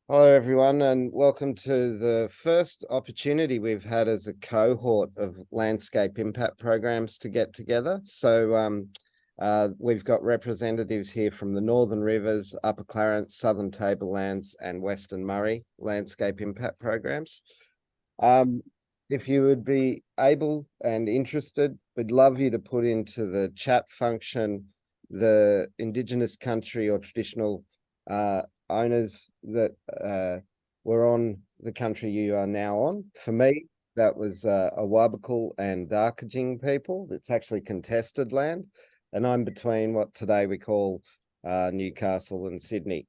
Hello, everyone, and welcome to the first opportunity we've had as a cohort of landscape impact programs to get together. So we've got representatives here from the Northern Rivers, Upper Clarence, Southern Tablelands, and Western Murray landscape impact programs. If you would be able and interested, we'd love you to put into the chat function the Indigenous country or traditional owners that were on the country you are now on. For me, that was Awabakal and Darkajing people. It's actually contested land, and I'm between what today we call Newcastle and Sydney.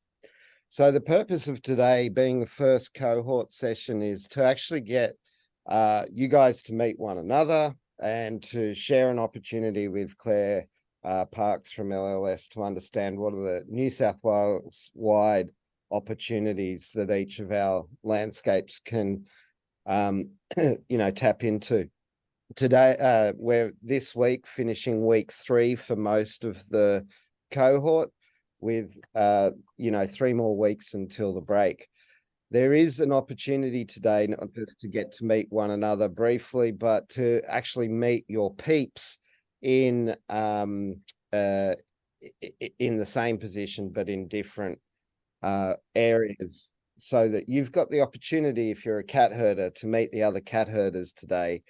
So the purpose of today being the first cohort session is to actually get you guys to meet one another and to share an opportunity with Claire Parks from LLS to understand what are the New South Wales wide opportunities that each of our landscapes can tap into. Today we're this week finishing week 3 for most of the cohort with 3 more weeks until the break. There is an opportunity today not just to get to meet one another briefly, but to actually meet your peeps in the same position, but in different areas, so that you've got the opportunity, if you're a cat herder, to meet the other cat herders today,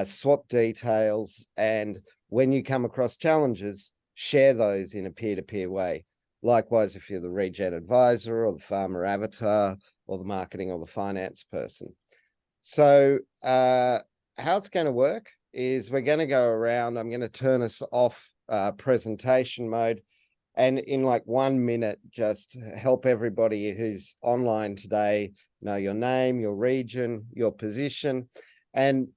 swap details, and when you come across challenges, share those in a peer-to-peer way. Likewise, if you're the regen advisor or the farmer avatar or the marketing or the finance person. So how it's going to work is we're going to go around. I'm going to turn us off presentation mode, and in like 1 minute, just help everybody who's online today know your name, your region, your position, and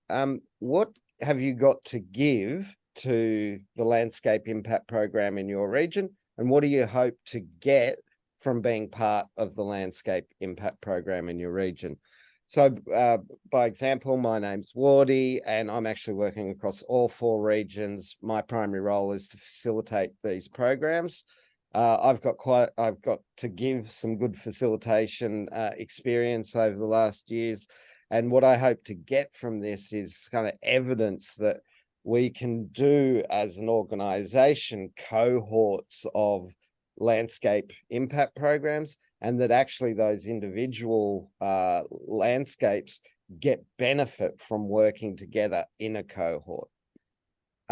what have you got to give to the landscape impact program in your region, and what do you hope to get from being part of the landscape impact program in your region. So by example, my name's Wardy, and I'm actually working across all 4 regions. My primary role is to facilitate these programs. I've got to give some good facilitation experience over the last years. And what I hope to get from this is kind of evidence that we can do as an organization cohorts of landscape impact programs, and that actually those individual landscapes get benefit from working together in a cohort.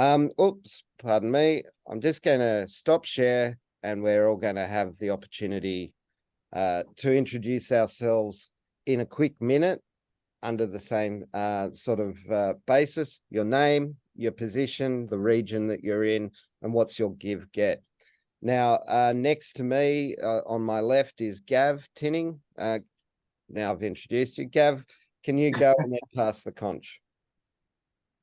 Oops, pardon me. I'm just going to stop share, and we're all going to have the opportunity to introduce ourselves in a quick minute under the same sort of basis: your name, your position, the region that you're in, and what's your give-get. Now, next to me on my left is Gav Tinning. Now I've introduced you. Gav, can you go and then pass the conch?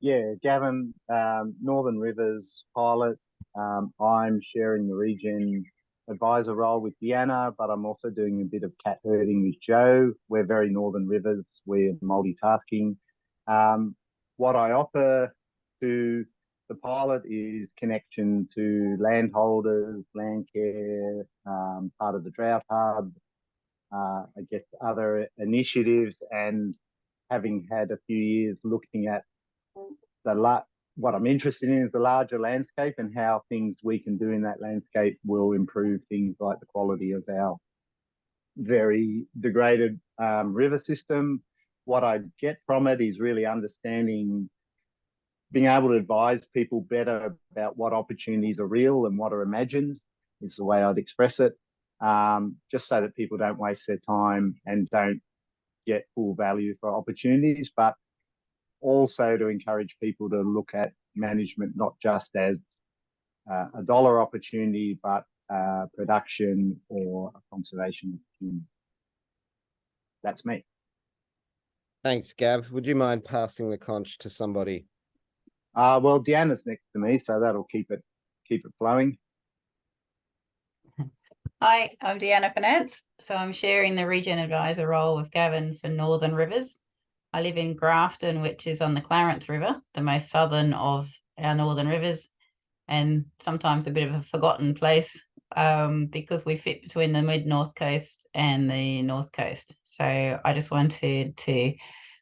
Yeah, Gavin, Northern Rivers pilot. I'm sharing the region advisor role with Deanna, but I'm also doing a bit of cat herding with Joe. We're very Northern Rivers. We're multitasking. What I offer to the pilot is connection to landholders, land care, part of the drought hub, I guess other initiatives, and having had a few years looking at what I'm interested in is the larger landscape and how things we can do in that landscape will improve things like the quality of our very degraded river system. What I get from it is really understanding, being able to advise people better about what opportunities are real and what are imagined, is the way I'd express it, just so that people don't waste their time and don't get full value for opportunities, but also to encourage people to look at management not just as a dollar opportunity, but production or a conservation opportunity. That's me. Thanks, Gav. Would you mind passing the conch to somebody? Well, Deanna's next to me, so that'll keep it flowing. Hi, I'm Deanna Finance. So I'm sharing the region advisor role with Gavin for Northern Rivers. I live in Grafton, which is on the Clarence River, the most southern of our northern rivers, and sometimes a bit of a forgotten place because we fit between the mid-north coast and the north coast. So I just wanted to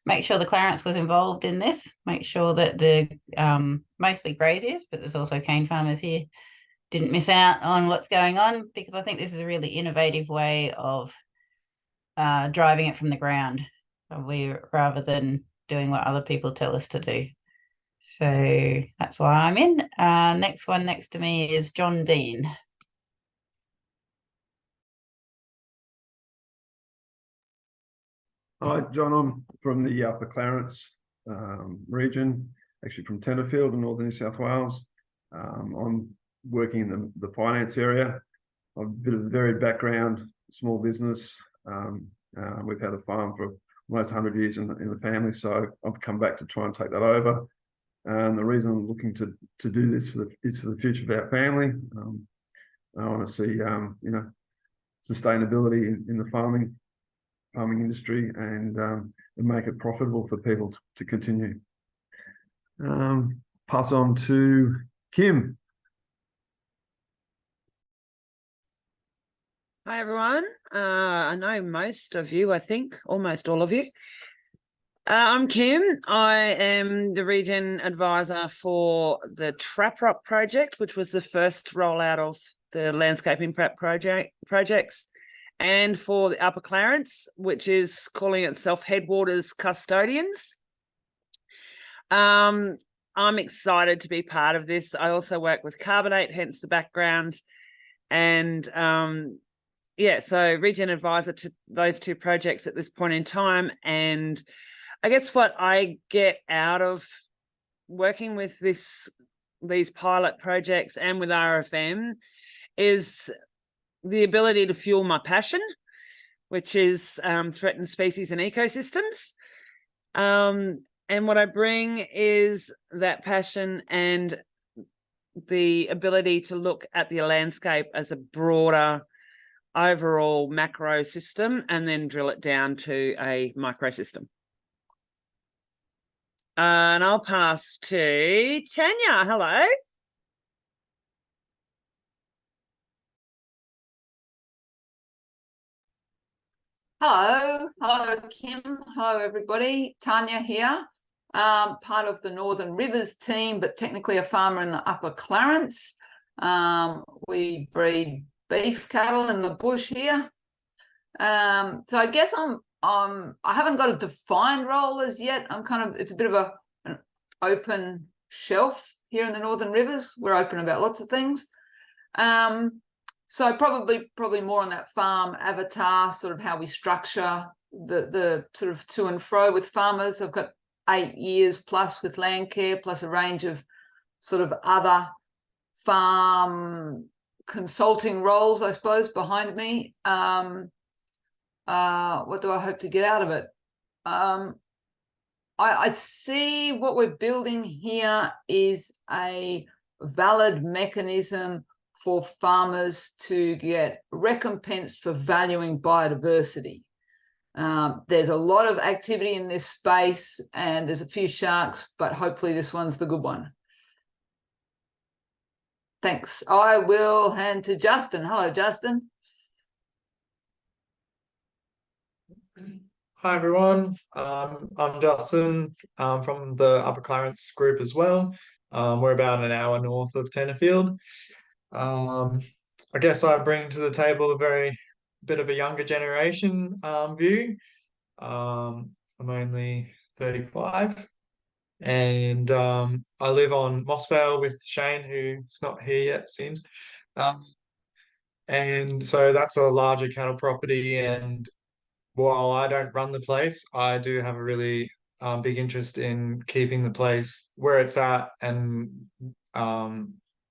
make sure the Clarence was involved in this, make sure that the mostly graziers, but there's also cane farmers here, didn't miss out on what's going on, because I think this is a really innovative way of driving it from the ground, rather than doing what other people tell us to do. So that's why I'm in. Next one next to me is John Dean. Hi, John. I'm from the Upper Clarence region, actually from Tenterfield in northern New South Wales. I'm working in the finance area. I've a bit of a varied background, small business. We've had a farm for almost 100 years in the family, so I've come back to try and take that over. And the reason I'm looking to do this is for the future of our family. I want to see sustainability in the farming industry, and make it profitable for people to continue. Pass on to Kim. Hi, everyone. I know most of you, I think, almost all of you. I'm Kim. I am the region advisor for the Trap Rock project, which was the first rollout of the landscaping prep projects, and for the Upper Clarence, which is calling itself Headwaters Custodians. I'm excited to be part of this. I also work with Carbonate, hence the background. And so region advisor to those two projects at this point in time. And I guess what I get out of working with these pilot projects and with RFM is the ability to fuel my passion, which is threatened species and ecosystems. And what I bring is that passion and the ability to look at the landscape as a broader overall macro system and then drill it down to a micro system. And I'll pass to Tanya. Hello. Hello, Kim. Hello, everybody. Tanya here, part of the Northern Rivers team, but technically a farmer in the Upper Clarence. We breed beef cattle in the bush here. So I guess I haven't got a defined role as yet. It's a bit of an open shelf here in the Northern Rivers. We're open about lots of things. So probably more on that farm avatar, sort of how we structure the sort of to and fro with farmers. I've got 8 years plus with land care, plus a range of sort of other farm consulting roles, I suppose, behind me. What do I hope to get out of it? I see what we're building here is a valid mechanism for farmers to get recompensed for valuing biodiversity. There's a lot of activity in this space and there's a few sharks, but hopefully this one's the good one. Thanks. I will hand to Justin. Hello, Justin. Hi, everyone. I'm Justin from the Upper Clarence group as well. We're about an hour north of Tenterfield. I guess I bring to the table a very bit of a younger generation view. I'm only 35 and I live on Mossvale with Shane, who's not here yet, it seems. And so that's a larger cattle property, and while I don't run the place, I do have a really big interest in keeping the place where it's at and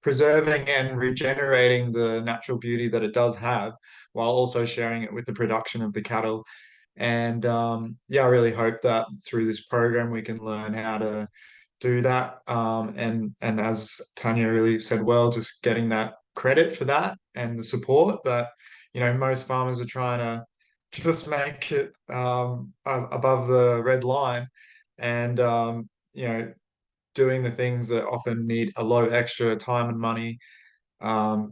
preserving and regenerating the natural beauty that it does have, while also sharing it with the production of the cattle. And I really hope that through this program we can learn how to do that. And as Tanya really said well, just getting that credit for that and the support that, most farmers are trying to just make it above the red line, and doing the things that often need a lot of extra time and money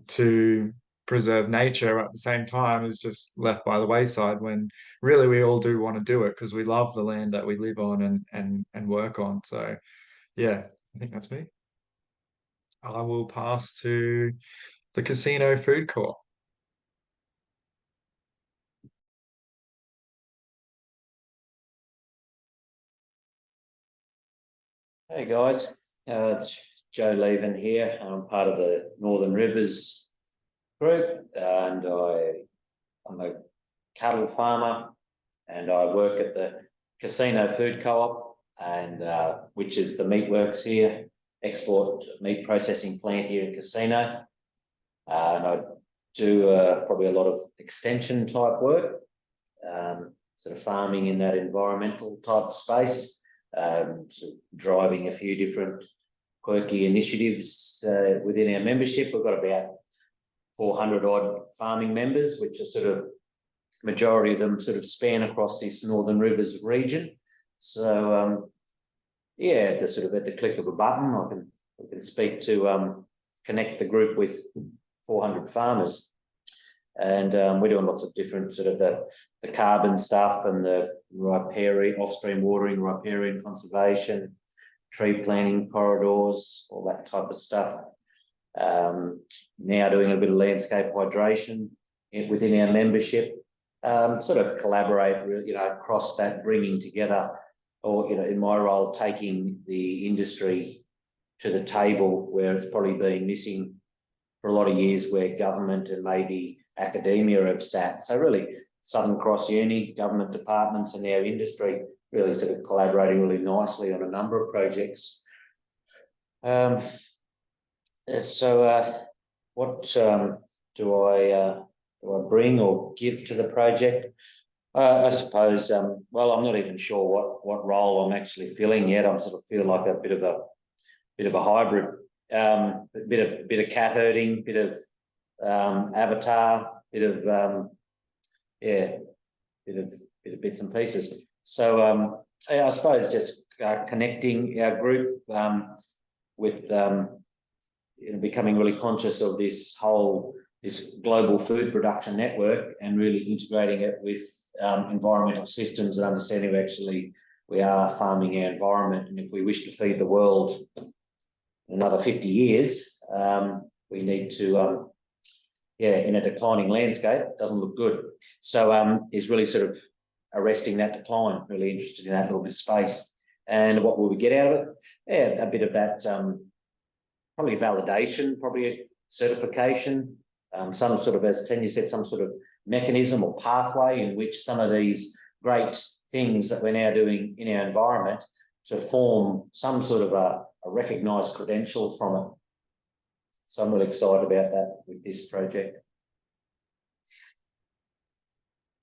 to preserve nature at the same time is just left by the wayside, when really we all do want to do it because we love the land that we live on and work on. So yeah, I think that's me. I will pass to the casino food court. Hey guys, it's Joe Leaven here. I'm part of the Northern Rivers group, and I'm a cattle farmer, and I work at the Casino Food Co-op, and which is the meatworks here, export meat processing plant here in Casino. And I do probably a lot of extension type work, sort of farming in that environmental type space. Sort of driving a few different quirky initiatives within our membership. We've got about 400 odd farming members, which are sort of, majority of them sort of span across this Northern Rivers region. So yeah, just sort of at the click of a button, I can speak to connect the group with 400 farmers. And we're doing lots of different sort of the carbon stuff and the riparian, off-stream watering, riparian conservation, tree planting corridors, all that type of stuff. Now doing a bit of landscape hydration within our membership. Sort of collaborate, across that, bringing together, or in my role, taking the industry to the table where it's probably been missing for a lot of years, where government and maybe academia have sat. So really, Southern Cross Uni, government departments and our industry really sort of collaborating really nicely on a number of projects. So what do I bring or give to the project? I suppose, well, I'm not even sure what role I'm actually filling yet. I sort of feel like a bit of a hybrid, a bit of cat herding, bit of avatar, bit of bits and pieces. So I suppose just connecting our group with becoming really conscious of this global food production network, and really integrating it with environmental systems, and understanding actually we are farming our environment, and if we wish to feed the world in another 50 years, we need to in a declining landscape, doesn't look good. So is really sort of arresting that decline, really interested in that little bit of space. And what will we get out of it? Yeah, a bit of that, probably validation, probably a certification, some sort of, as Tanya said, some sort of mechanism or pathway in which some of these great things that we're now doing in our environment to form some sort of a recognised credential from it. So I'm really excited about that with this project.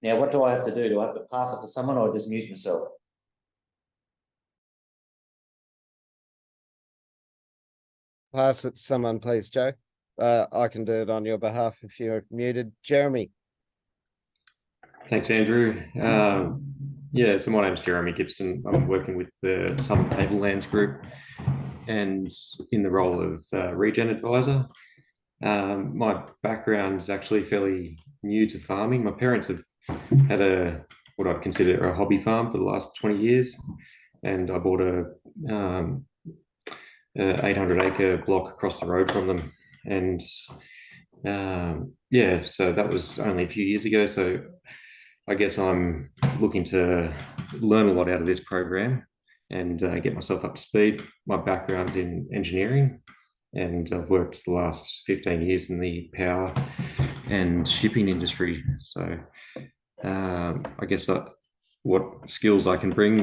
Now, what do I have to do? Do I have to pass it to someone, or just mute myself? Pass it to someone, please, Joe. I can do it on your behalf if you're muted. Jeremy. Thanks, Andrew. Yeah, so my name's Jeremy Gibson. I'm working with the Southern Tablelands Group and in the role of Regen Advisor. My background is actually fairly new to farming. My parents have had what I'd consider a hobby farm for the last 20 years, and I bought a 800-acre block across the road from them. And yeah, so that was only a few years ago. So I guess I'm looking to learn a lot out of this program and get myself up to speed. My background's in engineering, and I've worked the last 15 years in the power and shipping industry. So I guess what skills I can bring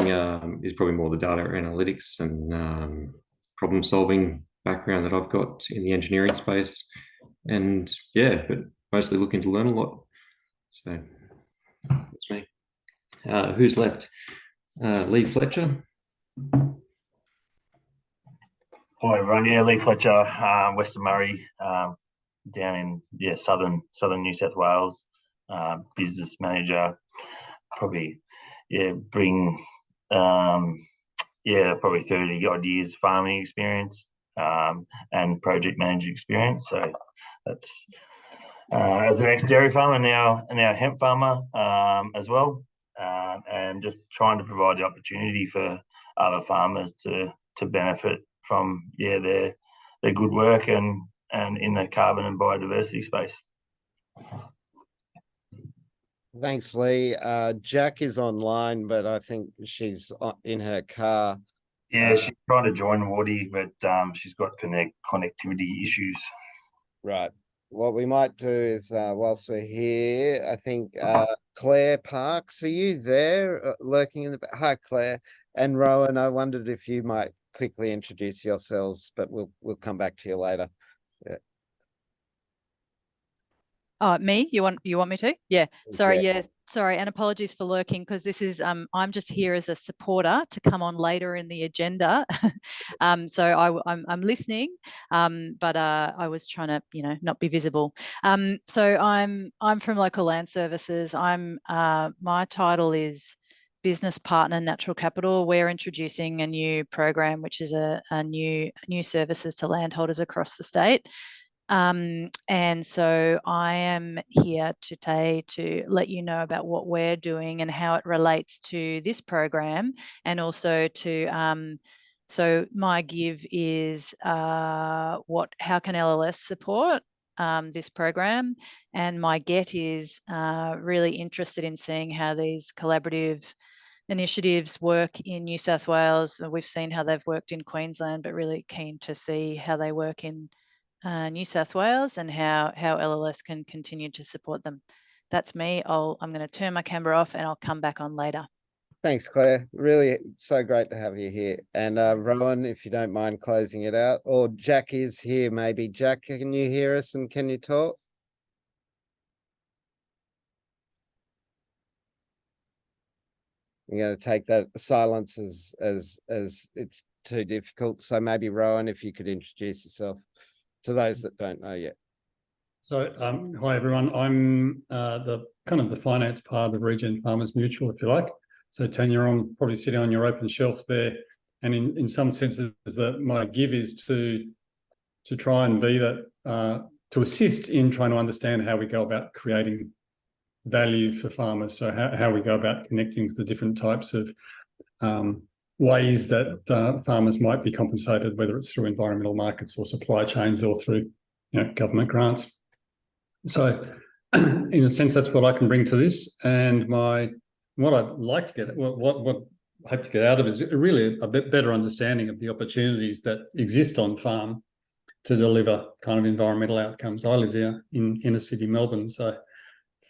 is probably more the data analytics and problem solving background that I've got in the engineering space. And yeah, but mostly looking to learn a lot. So that's me. Who's left? Lee Fletcher. Hi everyone. Yeah, Lee Fletcher, Western Murray, down in southern New South Wales, business manager. Probably bring probably 30 odd years farming experience and project manager experience. So that's as an ex-dairy farmer, now hemp farmer as well, and just trying to provide the opportunity for other farmers to benefit from their good work and in the carbon and biodiversity space. Thanks, Lee. Jack is online, but I think she's in her car. Yeah, she's trying to join Woody, but she's got connectivity issues. Right. What we might do is, whilst we're here, I think Claire Parks, are you there, lurking in the back? Hi, Claire. And Rowan, I wondered if you might quickly introduce yourselves, but we'll come back to you later. Yeah. Me? You want me to? Yeah. Sorry. Yeah. Yeah. Sorry. And apologies for lurking, because this is I'm just here as a supporter to come on later in the agenda. So I'm listening, but I was trying to not be visible. So I'm from Local Land Services. My title is Business Partner Natural Capital. We're introducing a new program, which is a new services to landholders across the state. And so I am here today to let you know about what we're doing and how it relates to this program, and also to so my give is how can LLS support this program, and my get is really interested in seeing how these collaborative initiatives work in New South Wales. We've seen how they've worked in Queensland, but really keen to see how they work in New South Wales and how LLS can continue to support them. That's me. I'm going to turn my camera off and I'll come back on later. Thanks, Claire. Really so great to have you here. And Rowan, if you don't mind closing it out, or Jack is here maybe. Jack, can you hear us and can you talk? I'm going to take that silence as it's too difficult. So maybe Rowan, if you could introduce yourself to those that don't know yet. So, hi everyone. I'm the finance part of Regen Farmers Mutual, if you like. So Tanya, I'm probably sitting on your open shelf there, and in some senses, that my give is to try and be that to assist in trying to understand how we go about creating value for farmers. So how we go about connecting with the different types of ways that farmers might be compensated, whether it's through environmental markets or supply chains or through government grants. So in a sense, that's what I can bring to this. And what I'd like to get, what I hope to get out of is really a bit better understanding of the opportunities that exist on farm to deliver kind of environmental outcomes. I live here in inner city Melbourne, so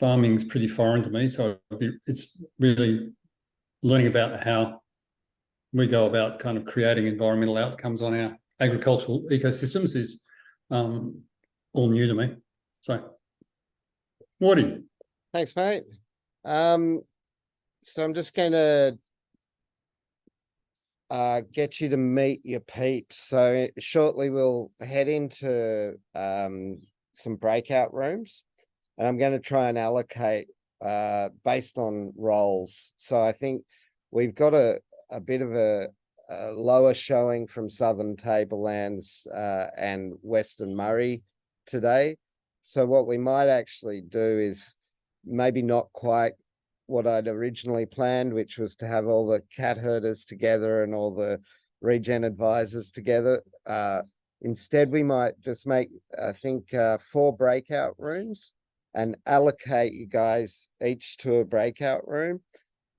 farming is pretty foreign to me. So it's really learning about how we go about kind of creating environmental outcomes on our agricultural ecosystems is all new to me. So, Woody. Thanks, mate. So I'm just going to get you to meet your peeps. So shortly we'll head into some breakout rooms, and I'm going to try and allocate based on roles. So I think we've got a bit of a lower showing from Southern Tablelands and Western Murray today. So what we might actually do is maybe not quite what I'd originally planned, which was to have all the cat herders together and all the regen advisors together. Instead, we might just make, I think, 4 breakout rooms and allocate you guys each to a breakout room.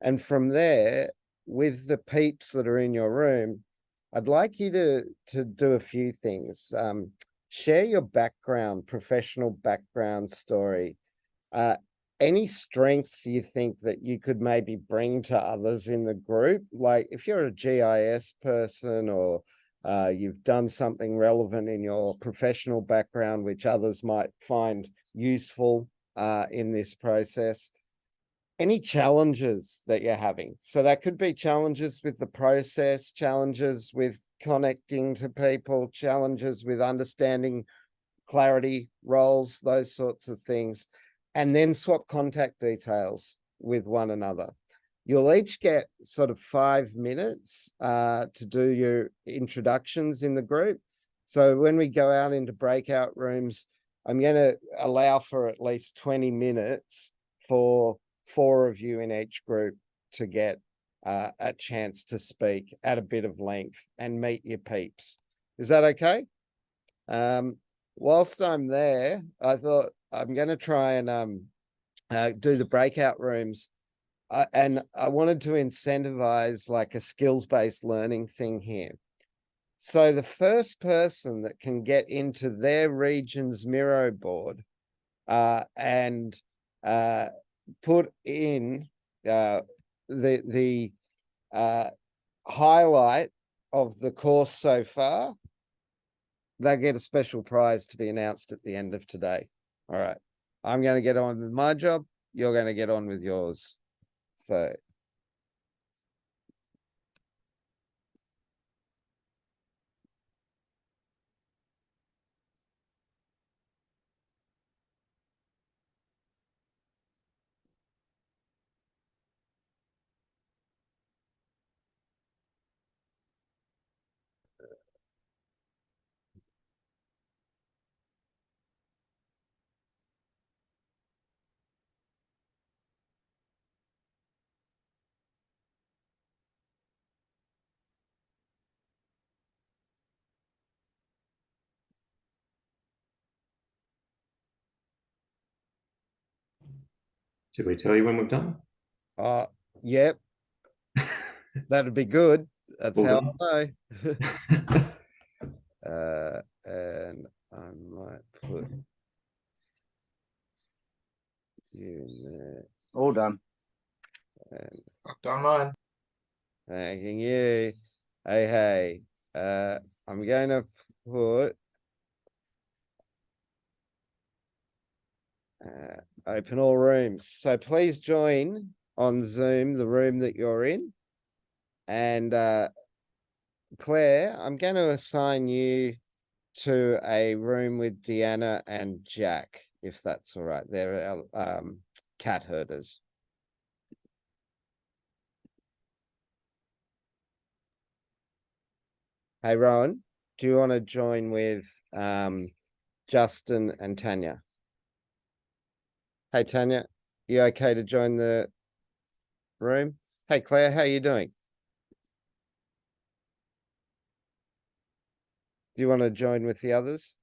And from there, with the peeps that are in your room, I'd like you to do a few things. Share your background, professional background story. Any strengths you think that you could maybe bring to others in the group? Like if you're a GIS person or you've done something relevant in your professional background, which others might find useful in this process. Any challenges that you're having. So that could be challenges with the process, challenges with connecting to people, challenges with understanding clarity, roles, those sorts of things. And then swap contact details with one another. You'll each get sort of 5 minutes to do your introductions in the group. So when we go out into breakout rooms, I'm going to allow for at least 20 minutes for 4 of you in each group to get a chance to speak at a bit of length and meet your peeps. Is that okay? Whilst I'm there, I thought I'm going to try and do the breakout rooms. And I wanted to incentivize like a skills-based learning thing here. So the first person that can get into their region's Miro board and put in the highlight of the course so far, they get a special prize to be announced at the end of today. All right. I'm going to get on with my job. You're going to get on with yours. So Should we tell you when we've done? yep. That'd be good. That's Well how I done. know. And I might put you in there. All done. And I've done mine. thanking you. Hey. I'm going to put open all rooms. So please join on Zoom the room that you're in. And Claire, I'm going to assign you to a room with Deanna and Jack, if that's all right. They're cat herders. Hey, Rowan, do you want to join with Justin and Tanya? Hey, Tanya, you okay to join the room? Hey, Claire, how you doing? Do you want to join with the others?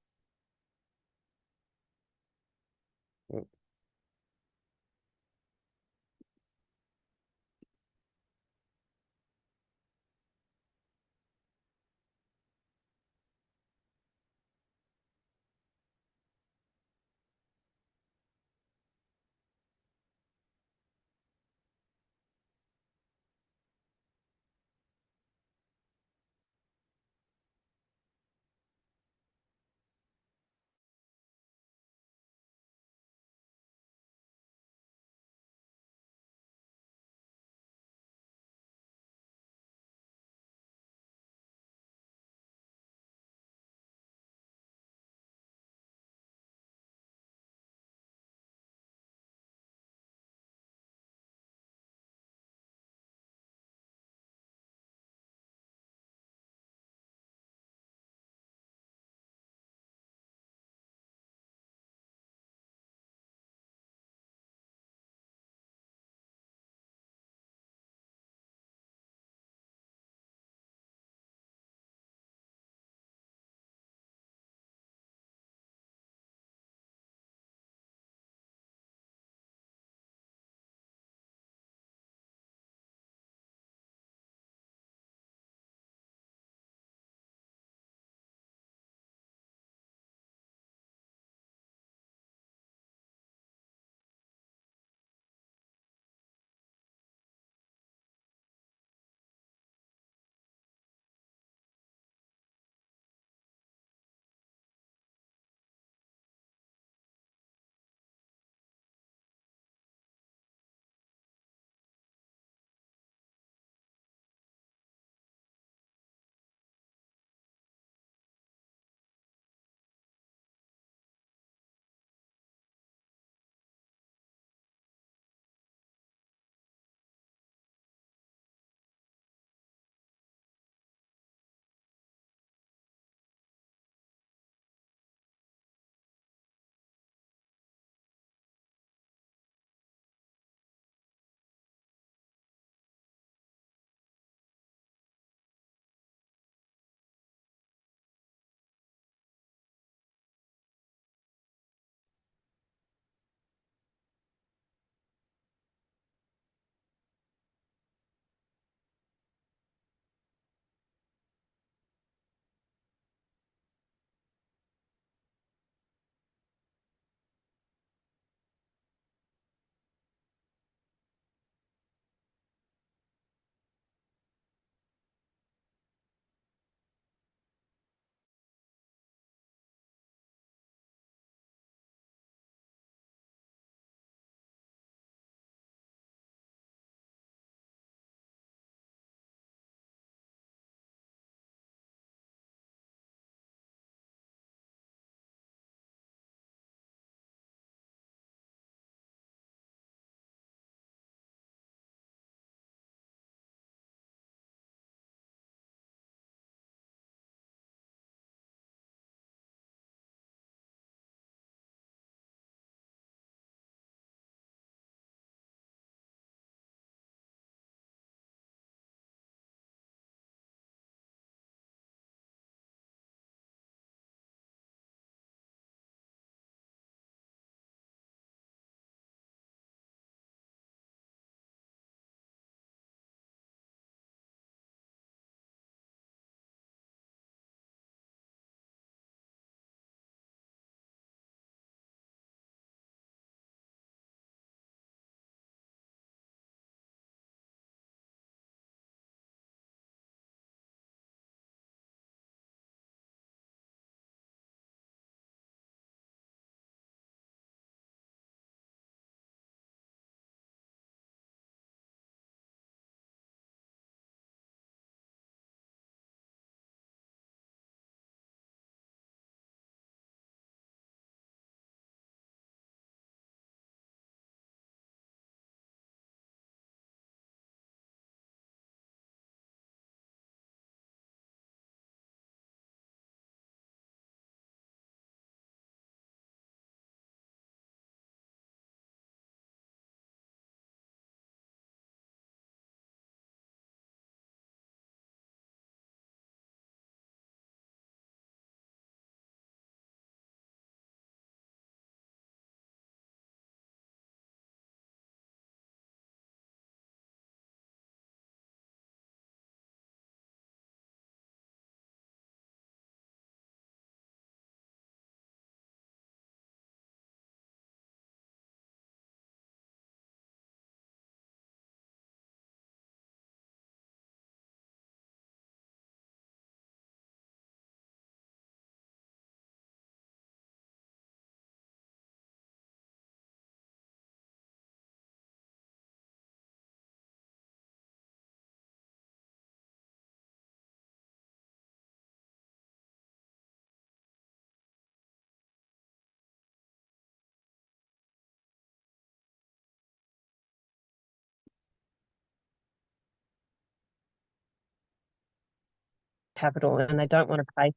capital and they don't want to pay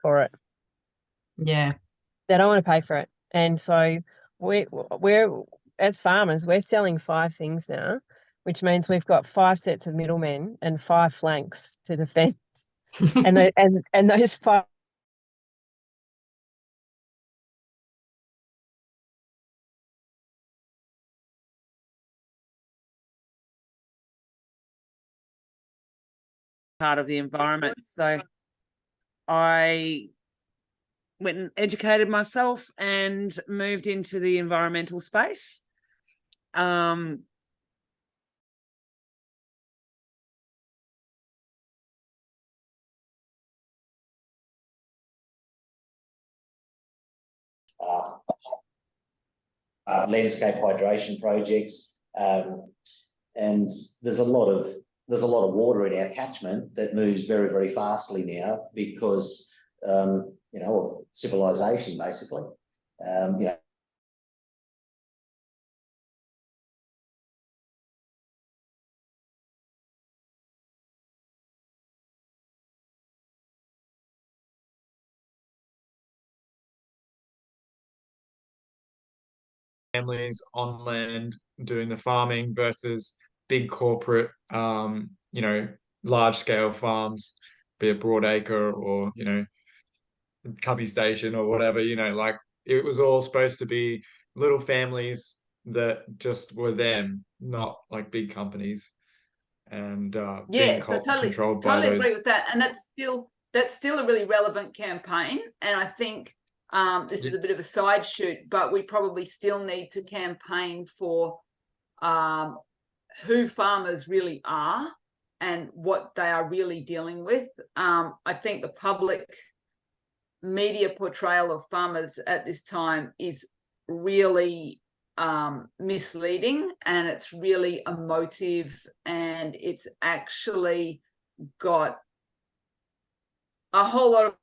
for it. Yeah. They don't want to pay for it. And so we're as farmers, we're selling 5 things now, which means we've got 5 sets of middlemen and 5 flanks to defend. and those 5 part of the environment. So I went and educated myself and moved into the environmental space. Landscape hydration projects, and there's a lot of water in our catchment that moves very, very fastly now because of civilization, basically. Families on land doing the farming versus big corporate, large scale farms, be it Broadacre or, Cubby Station or whatever, like it was all supposed to be little families that just were them, not like big companies and being So totally controlled by those. agree with that. And that's still a really relevant campaign. And I think this is a bit of a side shoot, but we probably still need to campaign for who farmers really are and what they are really dealing with. I think the public media portrayal of farmers at this time is really misleading, and it's really emotive, and it's actually got a whole lot of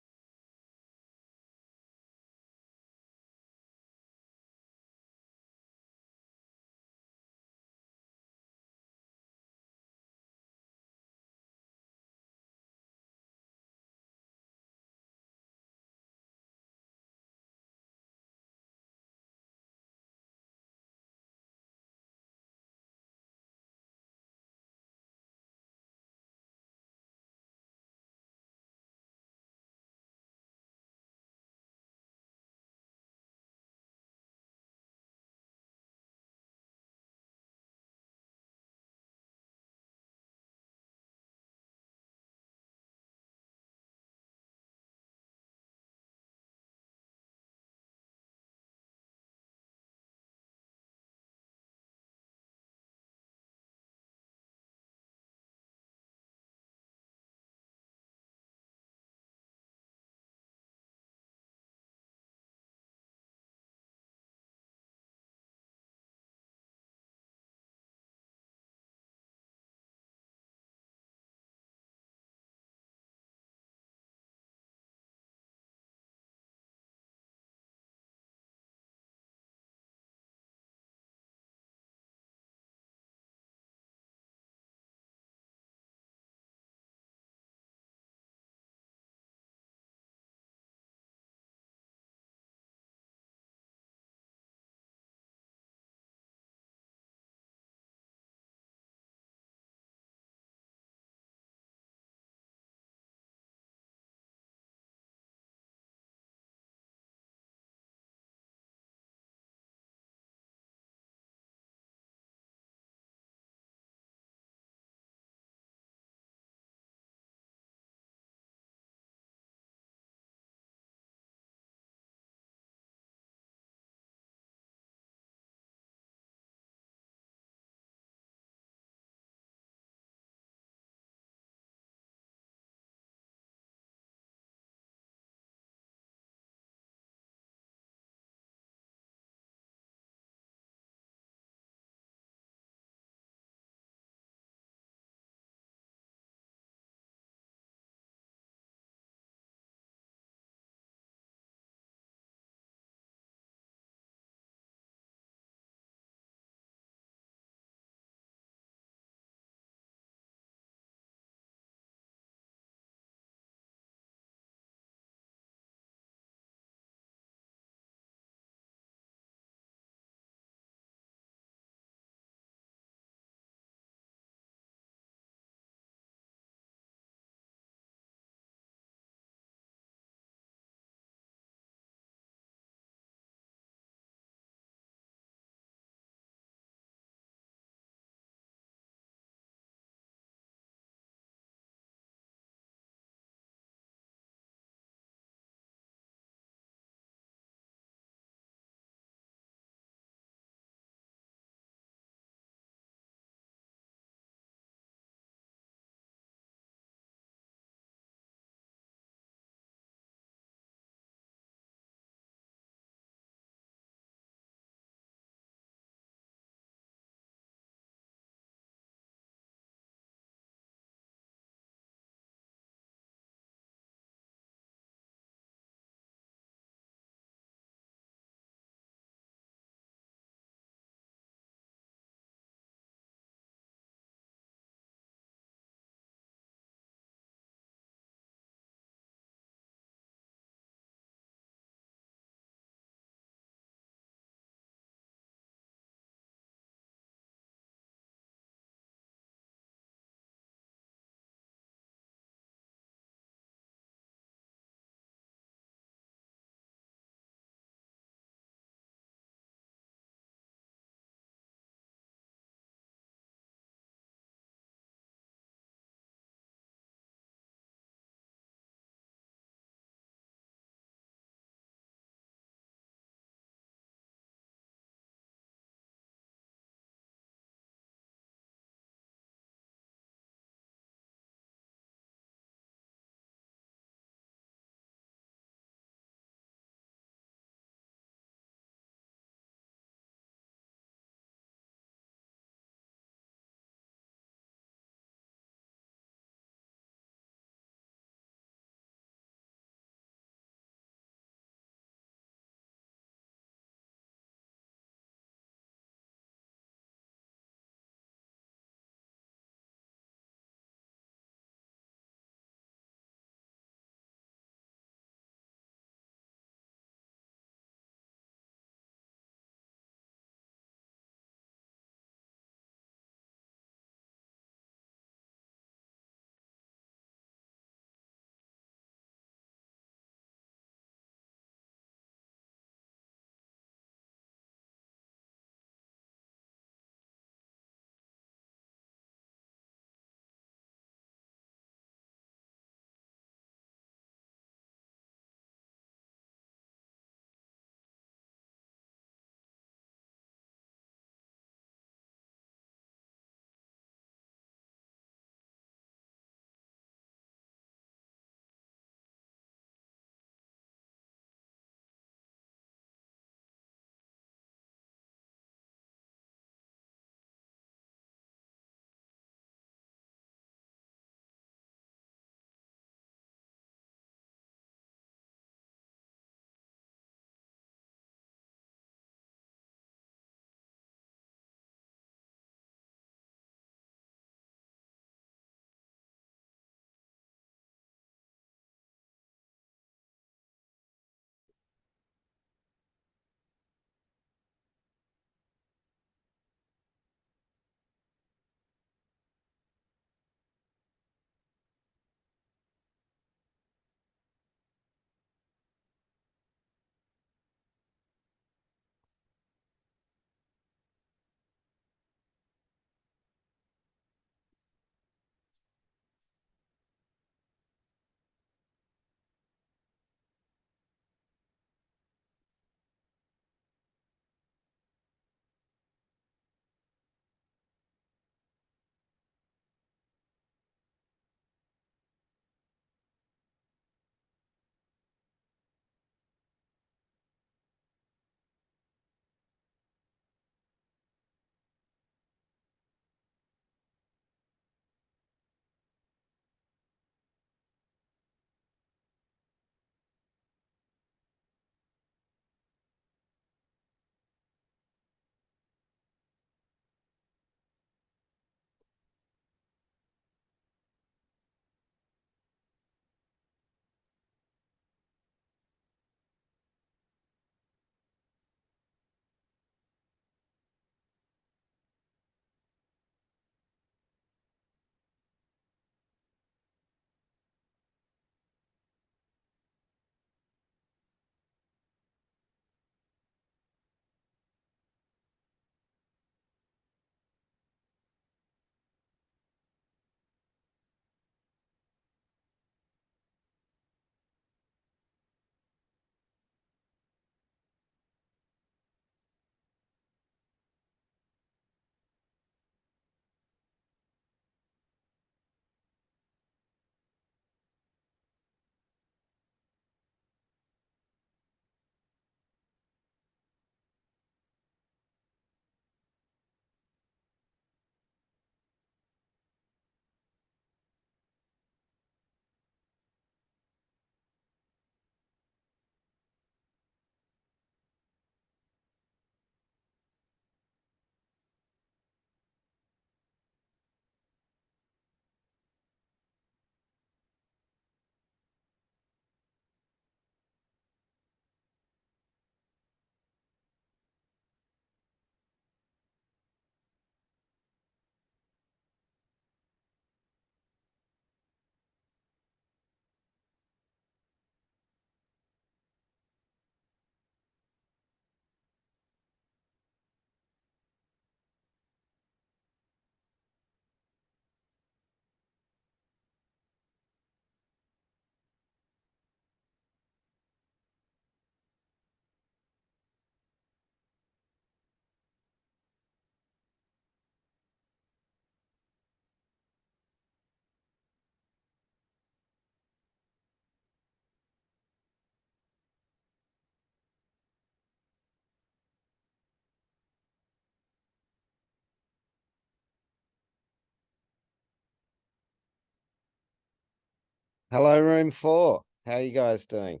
Hello, room 4. How are you guys doing?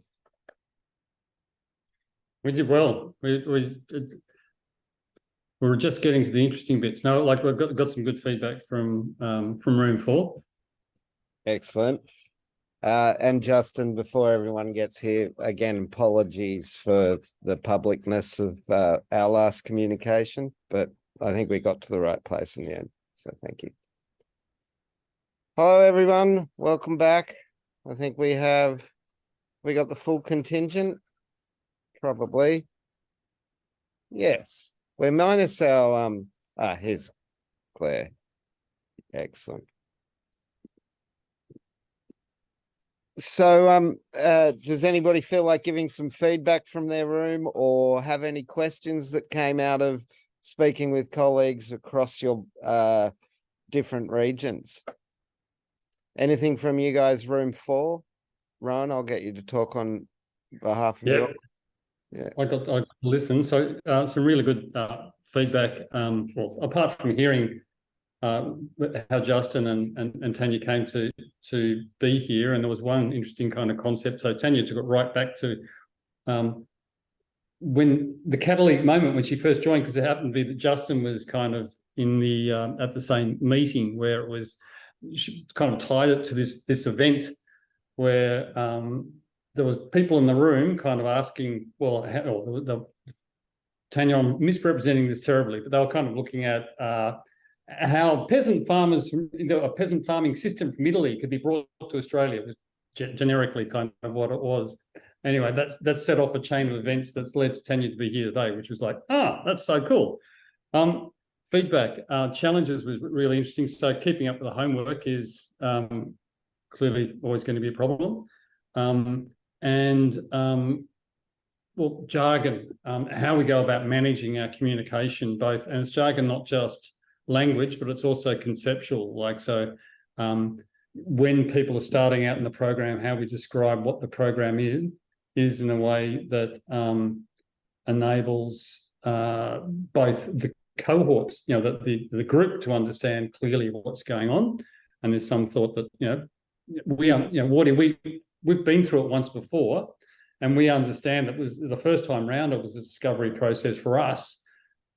We did well. We were just getting to the interesting bits. No, like we've got some good feedback from room 4. Excellent. And Justin, before everyone gets here, again, apologies for the publicness of our last communication, but I think we got to the right place in the end. So thank you. Hello, everyone. Welcome back. I think we got the full contingent. Probably. Yes. We're minus our here's Claire. Excellent. So does anybody feel like giving some feedback from their room or have any questions that came out of speaking with colleagues across your different regions? Anything from you guys, room 4? Rowan, I'll get you to talk on behalf of your. Yeah. I got to listen. So some really good feedback. Well, apart from hearing how Justin and Tanya came to be here, and there was one interesting kind of concept. So Tanya took it right back to when the catalytic moment when she first joined, because it happened to be that Justin was kind of in the at the same meeting where it was. She kind of tied it to this event where there was people in the room kind of asking, well, Tanya, I'm misrepresenting this terribly, but they were kind of looking at how peasant farmers, a peasant farming system from Italy could be brought to Australia. It was generically kind of what it was. Anyway, that's set off a chain of events that's led to Tanya to be here today, which was like, that's so cool. Feedback, challenges was really interesting. So keeping up with the homework is clearly always going to be a problem. Well, jargon, how we go about managing our communication, both, and it's jargon, not just language, but it's also conceptual. Like, so when people are starting out in the program, how we describe what the program is in a way that enables both the cohorts, the group to understand clearly what's going on. And there's some thought that, we've been through it once before, and we understand that was the first time round. It was a discovery process for us,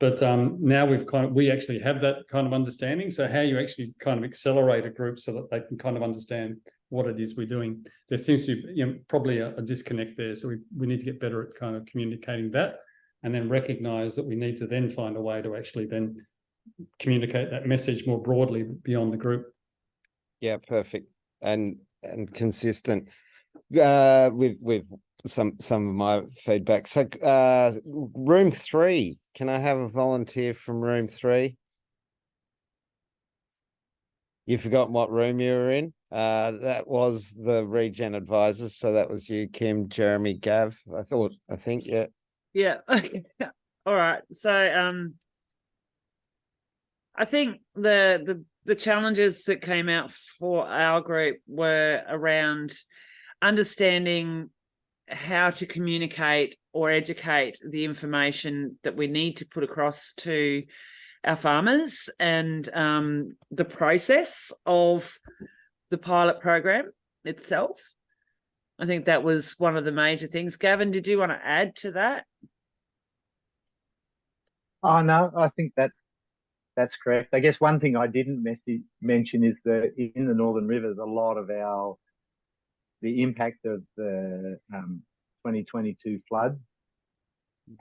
but now we actually have that kind of understanding. So how you actually kind of accelerate a group so that they can kind of understand what it is we're doing. There seems to be probably a disconnect there. So we need to get better at kind of communicating that, and then recognize that we need to then find a way to actually then communicate that message more broadly beyond the group. Yeah, perfect and consistent with some of my feedback. So room 3, can I have a volunteer from room 3? You forgot what room you were in. That was the regen advisors. So that was you, Kim, Jeremy, Gav. I think, yeah. Yeah. All right. So I think the challenges that came out for our group were around understanding how to communicate or educate the information that we need to put across to our farmers, and the process of the pilot program itself. I think that was one of the major things. Gavin, did you want to add to that? Oh, no, I think that's correct. I guess one thing I didn't mention is that in the Northern Rivers, a lot of the impact of the 2022 floods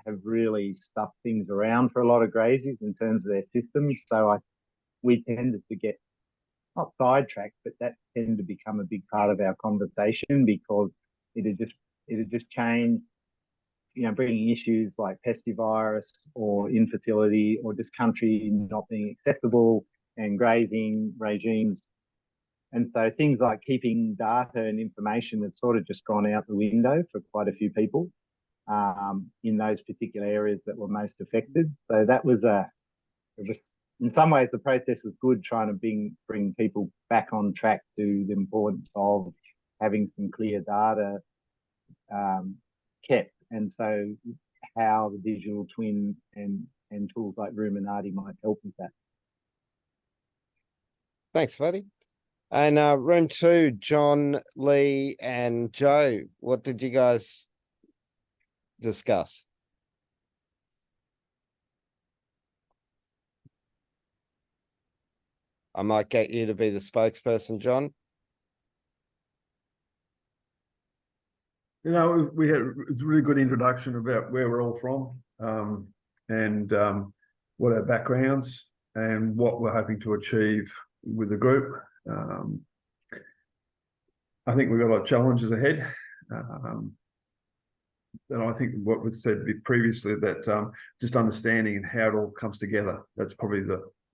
have really stuffed things around for a lot of graziers in terms of their systems. So we tended to get not sidetracked, but that tended to become a big part of our conversation because it had just changed. Bringing issues like pestivirus or infertility or just country not being accessible and grazing regimes. And so things like keeping data and information had sort of just gone out the window for quite a few people in those particular areas that were most affected. So that was in some ways, the process was good, trying to bring people back on track to the importance of having some clear data kept. And so how the digital twin and tools like Ruminati might help with that. Thanks, Fuddy. And room 2, John, Lee, and Joe. What did you guys discuss? I might get you to be the spokesperson, John. You know, we had a really good introduction about where we're all from, and what our backgrounds and what we're hoping to achieve with the group. I think we've got a lot of challenges ahead. And I think what was said previously, that just understanding how it all comes together, that's probably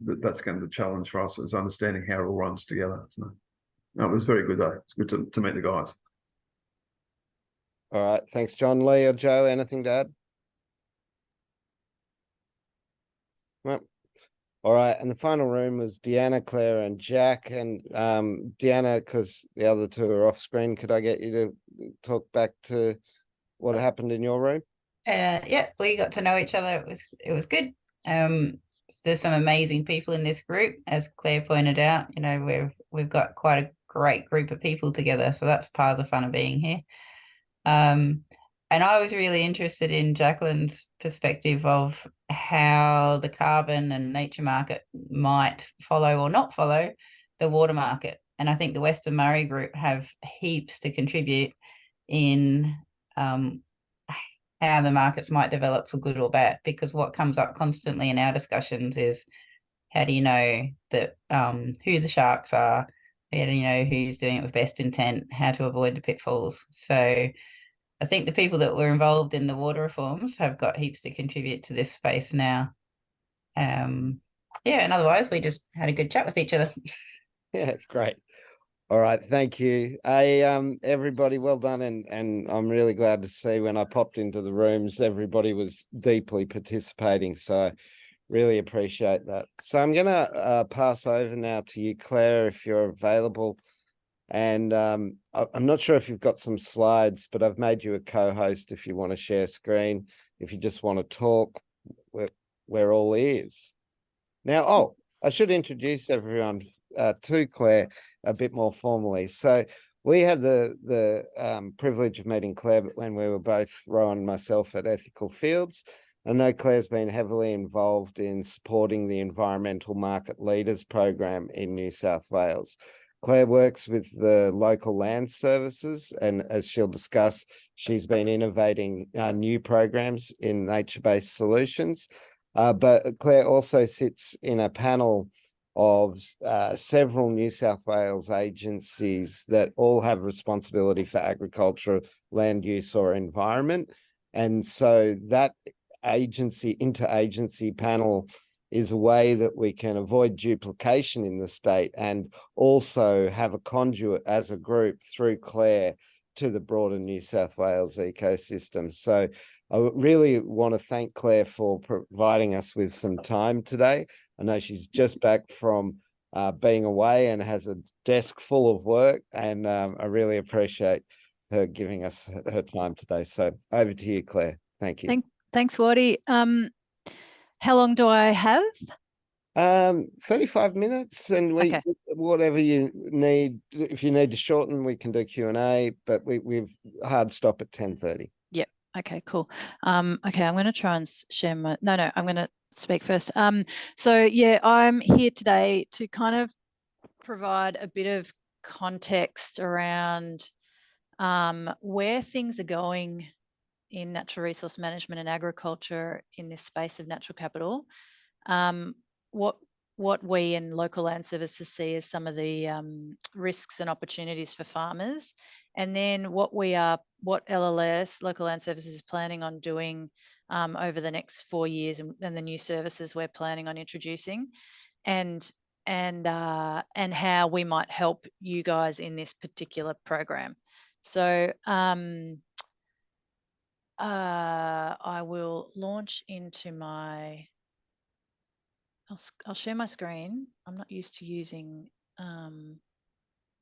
that's going to be the challenge for us, is understanding how it all runs together. So, no, it was very good though. It's good to meet the guys. All right. Thanks, John. Lee or Joe, anything to add? Well, all right. And the final room was Deanna, Claire, and Jack. And Deanna, because the other two are off screen, could I get you to talk back to what happened in your room? Yeah, we got to know each other. It was good. There's some amazing people in this group, as Claire pointed out. You know, we've got quite a great group of people together, so that's part of the fun of being here. And I was really interested in Jacqueline's perspective of how the carbon and nature market might follow or not follow the water market. And I think the Western Murray group have heaps to contribute in how the markets might develop for good or bad, because what comes up constantly in our discussions is, how do you know that who the sharks are? How do you know who's doing it with best intent? How to avoid the pitfalls? So I think the people that were involved in the water reforms have got heaps to contribute to this space now. Yeah, and otherwise we just had a good chat with each other. Yeah, great. All right, thank you. Everybody, well done, and I'm really glad to see when I popped into the rooms, everybody was deeply participating. So really appreciate that. So I'm gonna pass over now to you, Claire, if you're available. And I'm not sure if you've got some slides, but I've made you a co-host if you want to share screen. If you just want to talk, we're all ears. Now, I should introduce everyone to Claire a bit more formally. So we had the privilege of meeting Claire when we were both, Rowan and myself, at Ethical Fields. I know Claire's been heavily involved in supporting the Environmental Market Leaders program in New South Wales. Claire works with the local land services, and as she'll discuss, she's been innovating new programs in nature-based solutions. But Claire also sits in a panel of several New South Wales agencies that all have responsibility for agriculture, land use, or environment. And so that interagency panel is a way that we can avoid duplication in the state and also have a conduit as a group through Claire to the broader New South Wales ecosystem. So I really want to thank Claire for providing us with some time today. I know she's just back from being away and has a desk full of work, and I really appreciate her giving us her time today. So over to you, Claire. Thank you. Thanks, Waddy. How long do I have? 35 minutes, and Okay. whatever you need. If you need to shorten, we can do Q&A, but we've hard stop at 10:30. Yep. Okay, cool. Okay, I'm going to try and share my, no, I'm going to speak first. So yeah, I'm here today to kind of provide a bit of context around where things are going in natural resource management and agriculture in this space of natural capital. What we in local land services see as some of the risks and opportunities for farmers, and then what LLS, Local Land Services, is planning on doing over the next 4 years, and the new services we're planning on introducing, and how we might help you guys in this particular program. So I will launch into my, I'll share my screen. I'm not used to using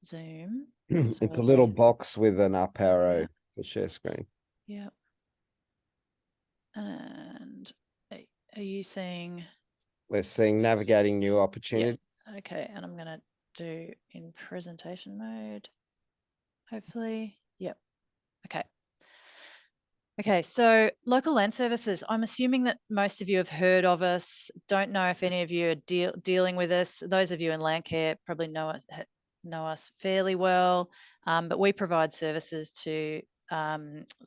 Zoom. It's a little box with an up arrow for share screen. Yeah. And are you seeing? We're seeing navigating new opportunities. Yeah. Okay, and I'm going to do in presentation mode. Hopefully, yep. Okay. Okay, so local land services. I'm assuming that most of you have heard of us. Don't know if any of you are dealing with us. Those of you in land care probably know us fairly well, but we provide services to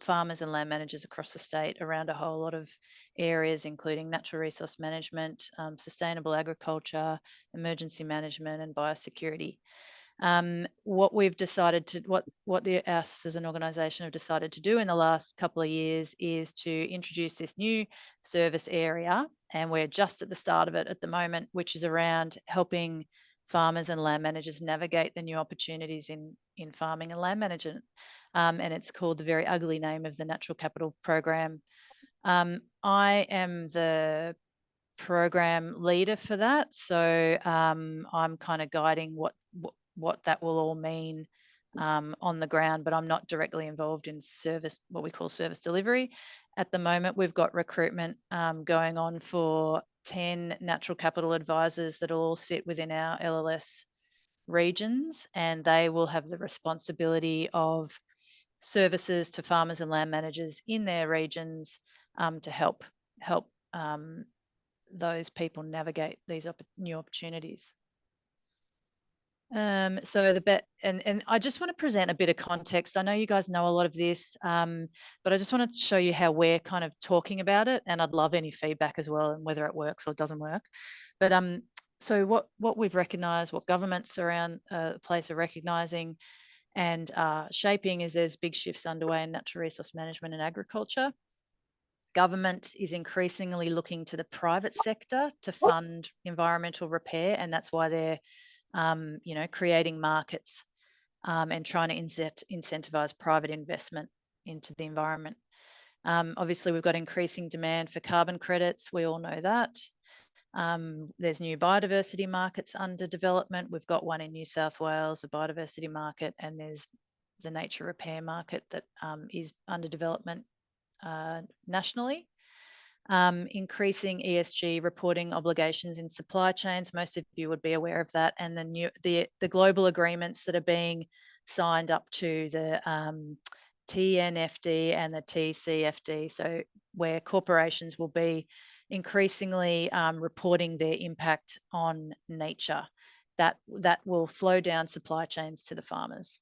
farmers and land managers across the state around a whole lot of areas, including natural resource management, sustainable agriculture, emergency management, and biosecurity. What we've decided to, what us as an organisation have decided to do in the last couple of years is to introduce this new service area, and we're just at the start of it at the moment, which is around helping farmers and land managers navigate the new opportunities in farming and land management. And it's called the very ugly name of the Natural Capital Program. I am the program leader for that, so I'm kind of guiding what that will all mean on the ground, but I'm not directly involved in service, what we call service delivery. At the moment, we've got recruitment going on for 10 natural capital advisors that all sit within our LLS regions, and they will have the responsibility of services to farmers and land managers in their regions to help those people navigate these new opportunities. So and I just want to present a bit of context. I know you guys know a lot of this, but I just want to show you how we're kind of talking about it, and I'd love any feedback as well, and whether it works or doesn't work. But so what we've recognised, what governments around the place are recognising and shaping, is there's big shifts underway in natural resource management and agriculture. Government is increasingly looking to the private sector to fund environmental repair, and that's why they're creating markets and trying to incentivize private investment into the environment. Obviously, we've got increasing demand for carbon credits. We all know that. There's new biodiversity markets under development. We've got one in New South Wales, a biodiversity market, and there's the nature repair market that is under development nationally. Increasing ESG reporting obligations in supply chains. Most of you would be aware of that, and the global agreements that are being signed up to the TNFD and the TCFD. So where corporations will be increasingly reporting their impact on nature, that will flow down supply chains to the farmers.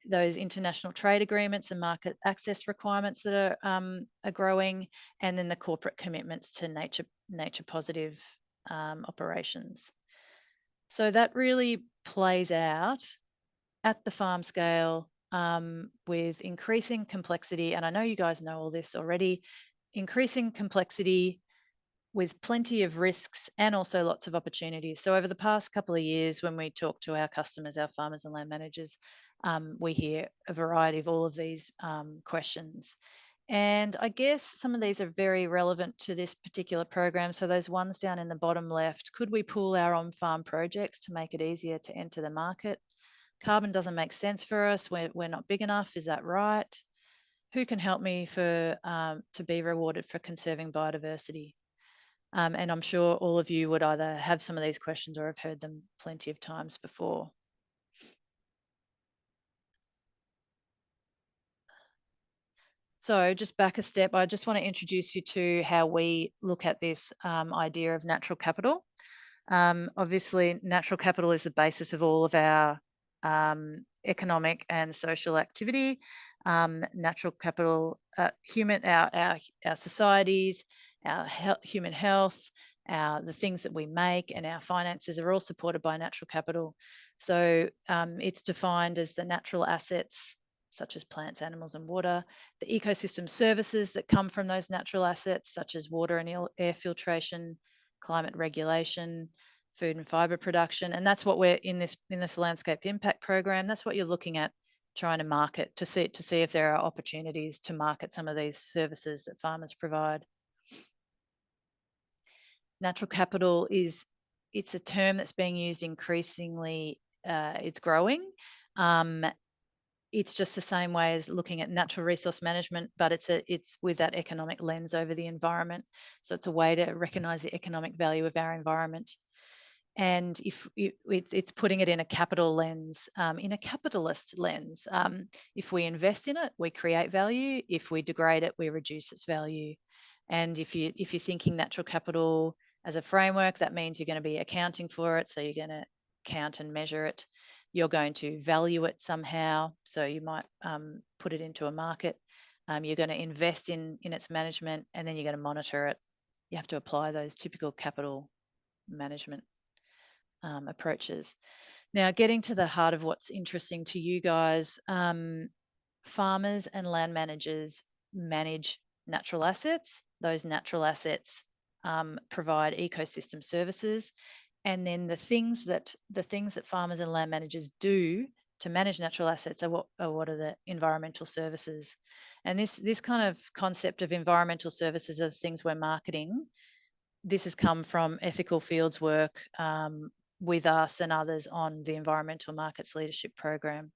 Those international trade agreements and market access requirements that are growing, and then the corporate commitments to nature positive operations. So that really plays out at the farm scale with increasing complexity. And I know you guys know all this already. Increasing complexity with plenty of risks and also lots of opportunities. So over the past couple of years, when we talk to our customers, our farmers and land managers, we hear a variety of all of these questions. And I guess some of these are very relevant to this particular program. So those ones down in the bottom left, could we pool our on-farm projects to make it easier to enter the market? Carbon doesn't make sense for us. We're not big enough. Is that right? Who can help me to be rewarded for conserving biodiversity? And I'm sure all of you would either have some of these questions or have heard them plenty of times before. So just back a step, I just want to introduce you to how we look at this idea of natural capital. Obviously, natural capital is the basis of all of our economic and social activity. Natural capital, our societies, our human health, the things that we make, and our finances are all supported by natural capital. So it's defined as the natural assets such as plants, animals, and water, the ecosystem services that come from those natural assets, such as water and air filtration, climate regulation, food and fibre production. And that's what we're in this landscape impact program. That's what you're looking at, trying to market, to see if there are opportunities to market some of these services that farmers provide. Natural capital it's a term that's being used increasingly. It's growing. It's just the same way as looking at natural resource management, but it's with that economic lens over the environment. So it's a way to recognise the economic value of our environment. And if it's putting it in a capital lens, in a capitalist lens. If we invest in it, we create value. If we degrade it, we reduce its value. And if you're thinking natural capital as a framework, that means you're going to be accounting for it. So you're going to count and measure it. You're going to value it somehow. So you might put it into a market. You're going to invest in its management, and then you're going to monitor it. You have to apply those typical capital management approaches. Now, getting to the heart of what's interesting to you guys, farmers and land managers manage natural assets. Those natural assets provide ecosystem services, and then the things that farmers and land managers do to manage natural assets are what are the environmental services. And this kind of concept of environmental services are the things we're marketing. This has come from Ethical Fields work with us and others on the Environmental Markets Leadership Program.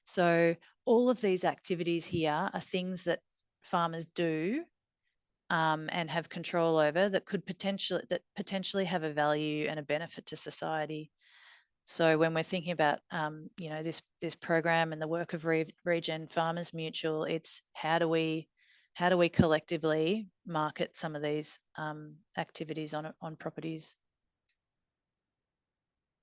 So all of these activities here are things that farmers do and have control over that could potentially have a value and a benefit to society. So when we're thinking about this program and the work of Regen Farmers Mutual, it's how do we collectively market some of these activities on properties.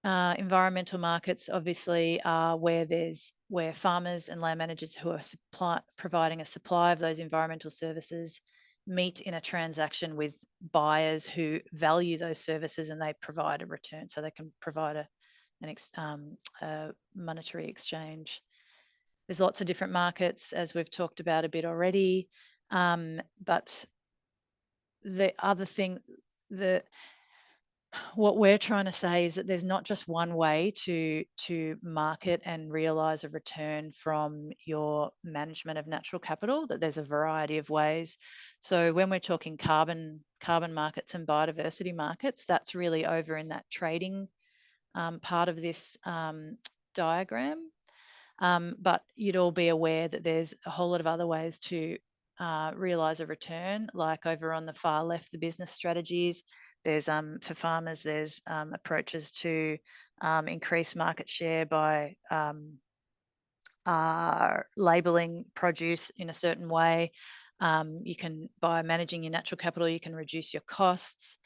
Environmental markets obviously are where farmers and land managers who are providing a supply of those environmental services meet in a transaction with buyers who value those services, and they provide a return, so they can provide a monetary exchange. There's lots of different markets, as we've talked about a bit already, but the other thing, what we're trying to say is that there's not just one way to market and realize a return from your management of natural capital, that there's a variety of ways. So when we're talking carbon markets and biodiversity markets, that's really over in that trading part of this diagram. But you'd all be aware that there's a whole lot of other ways to realize a return, like over on the far left, the business strategies. There's for farmers, there's approaches to increase market share by labeling produce in a certain way. You can, by managing your natural capital, you can reduce your costs.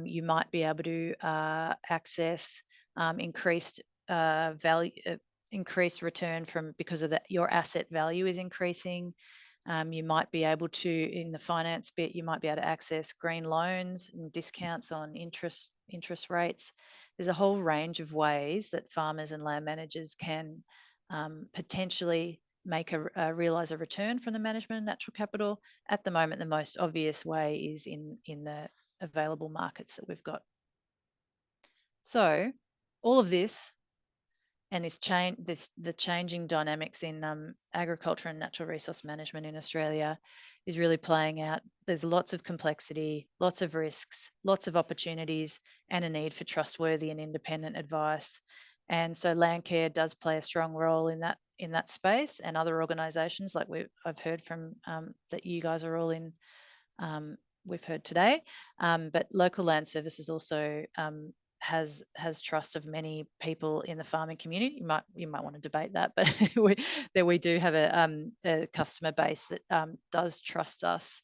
You might be able to access increased value, increased return because of that, your asset value is increasing. You might be able to, in the finance bit, you might be able to access green loans and discounts on interest rates. There's a whole range of ways that farmers and land managers can potentially make realize a return from the management of natural capital. At the moment, the most obvious way is in the available markets that we've got. So all of this and the changing dynamics in agriculture and natural resource management in Australia is really playing out. There's lots of complexity, lots of risks, lots of opportunities, and a need for trustworthy and independent advice. And so Landcare does play a strong role in that space, and other organisations like I've heard from that you guys are all in. We've heard today, but Local Land Services also has trust of many people in the farming community. You might want to debate that, but we do have a customer base that does trust us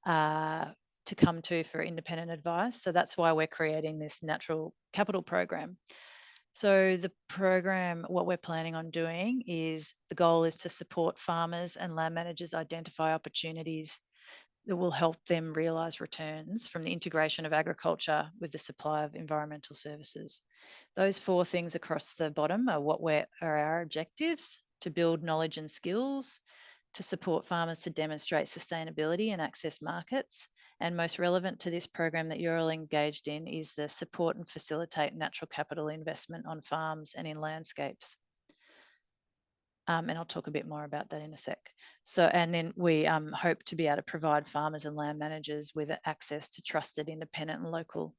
to come to for independent advice. So that's why we're creating this natural capital program. So the program, what we're planning on doing is, the goal is to support farmers and land managers identify opportunities that will help them realise returns from the integration of agriculture with the supply of environmental services. Those 4 things across the bottom are our objectives: to build knowledge and skills, to support farmers to demonstrate sustainability and access markets, and most relevant to this program that you're all engaged in is the support and facilitate natural capital investment on farms and in landscapes. And I'll talk a bit more about that in a sec. So, and then we hope to be able to provide farmers and land managers with access to trusted, independent and local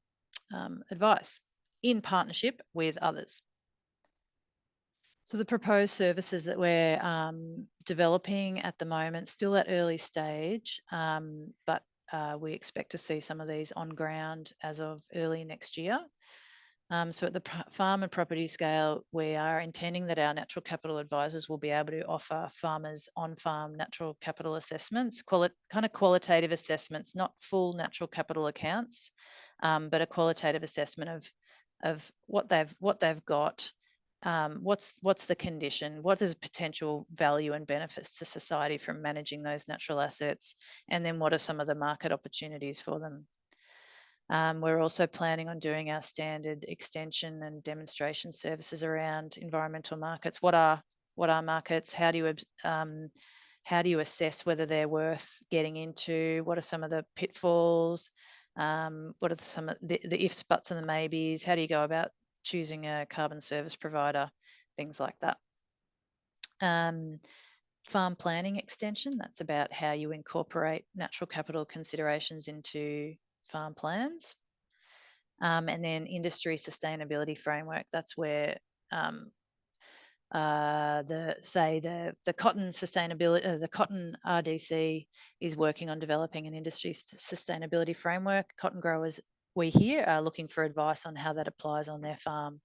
advice in partnership with others. So the proposed services that we're developing at the moment, still at early stage, but we expect to see some of these on ground as of early next year. So at the farm and property scale, we are intending that our natural capital advisors will be able to offer farmers on-farm natural capital assessments, kind of qualitative assessments, not full natural capital accounts, but a qualitative assessment of what they've got, what's the condition, what is potential value and benefits to society from managing those natural assets, and then what are some of the market opportunities for them. We're also planning on doing our standard extension and demonstration services around environmental markets. What are markets? How do you assess whether they're worth getting into? What are some of the pitfalls? What are some of the ifs, buts, and the maybes? How do you go about choosing a carbon service provider? Things like that. Farm planning extension, that's about how you incorporate natural capital considerations into farm plans. And then industry sustainability framework, that's where the cotton sustainability, the cotton RDC is working on developing an industry sustainability framework. Cotton growers, we hear, are looking for advice on how that applies on their farm.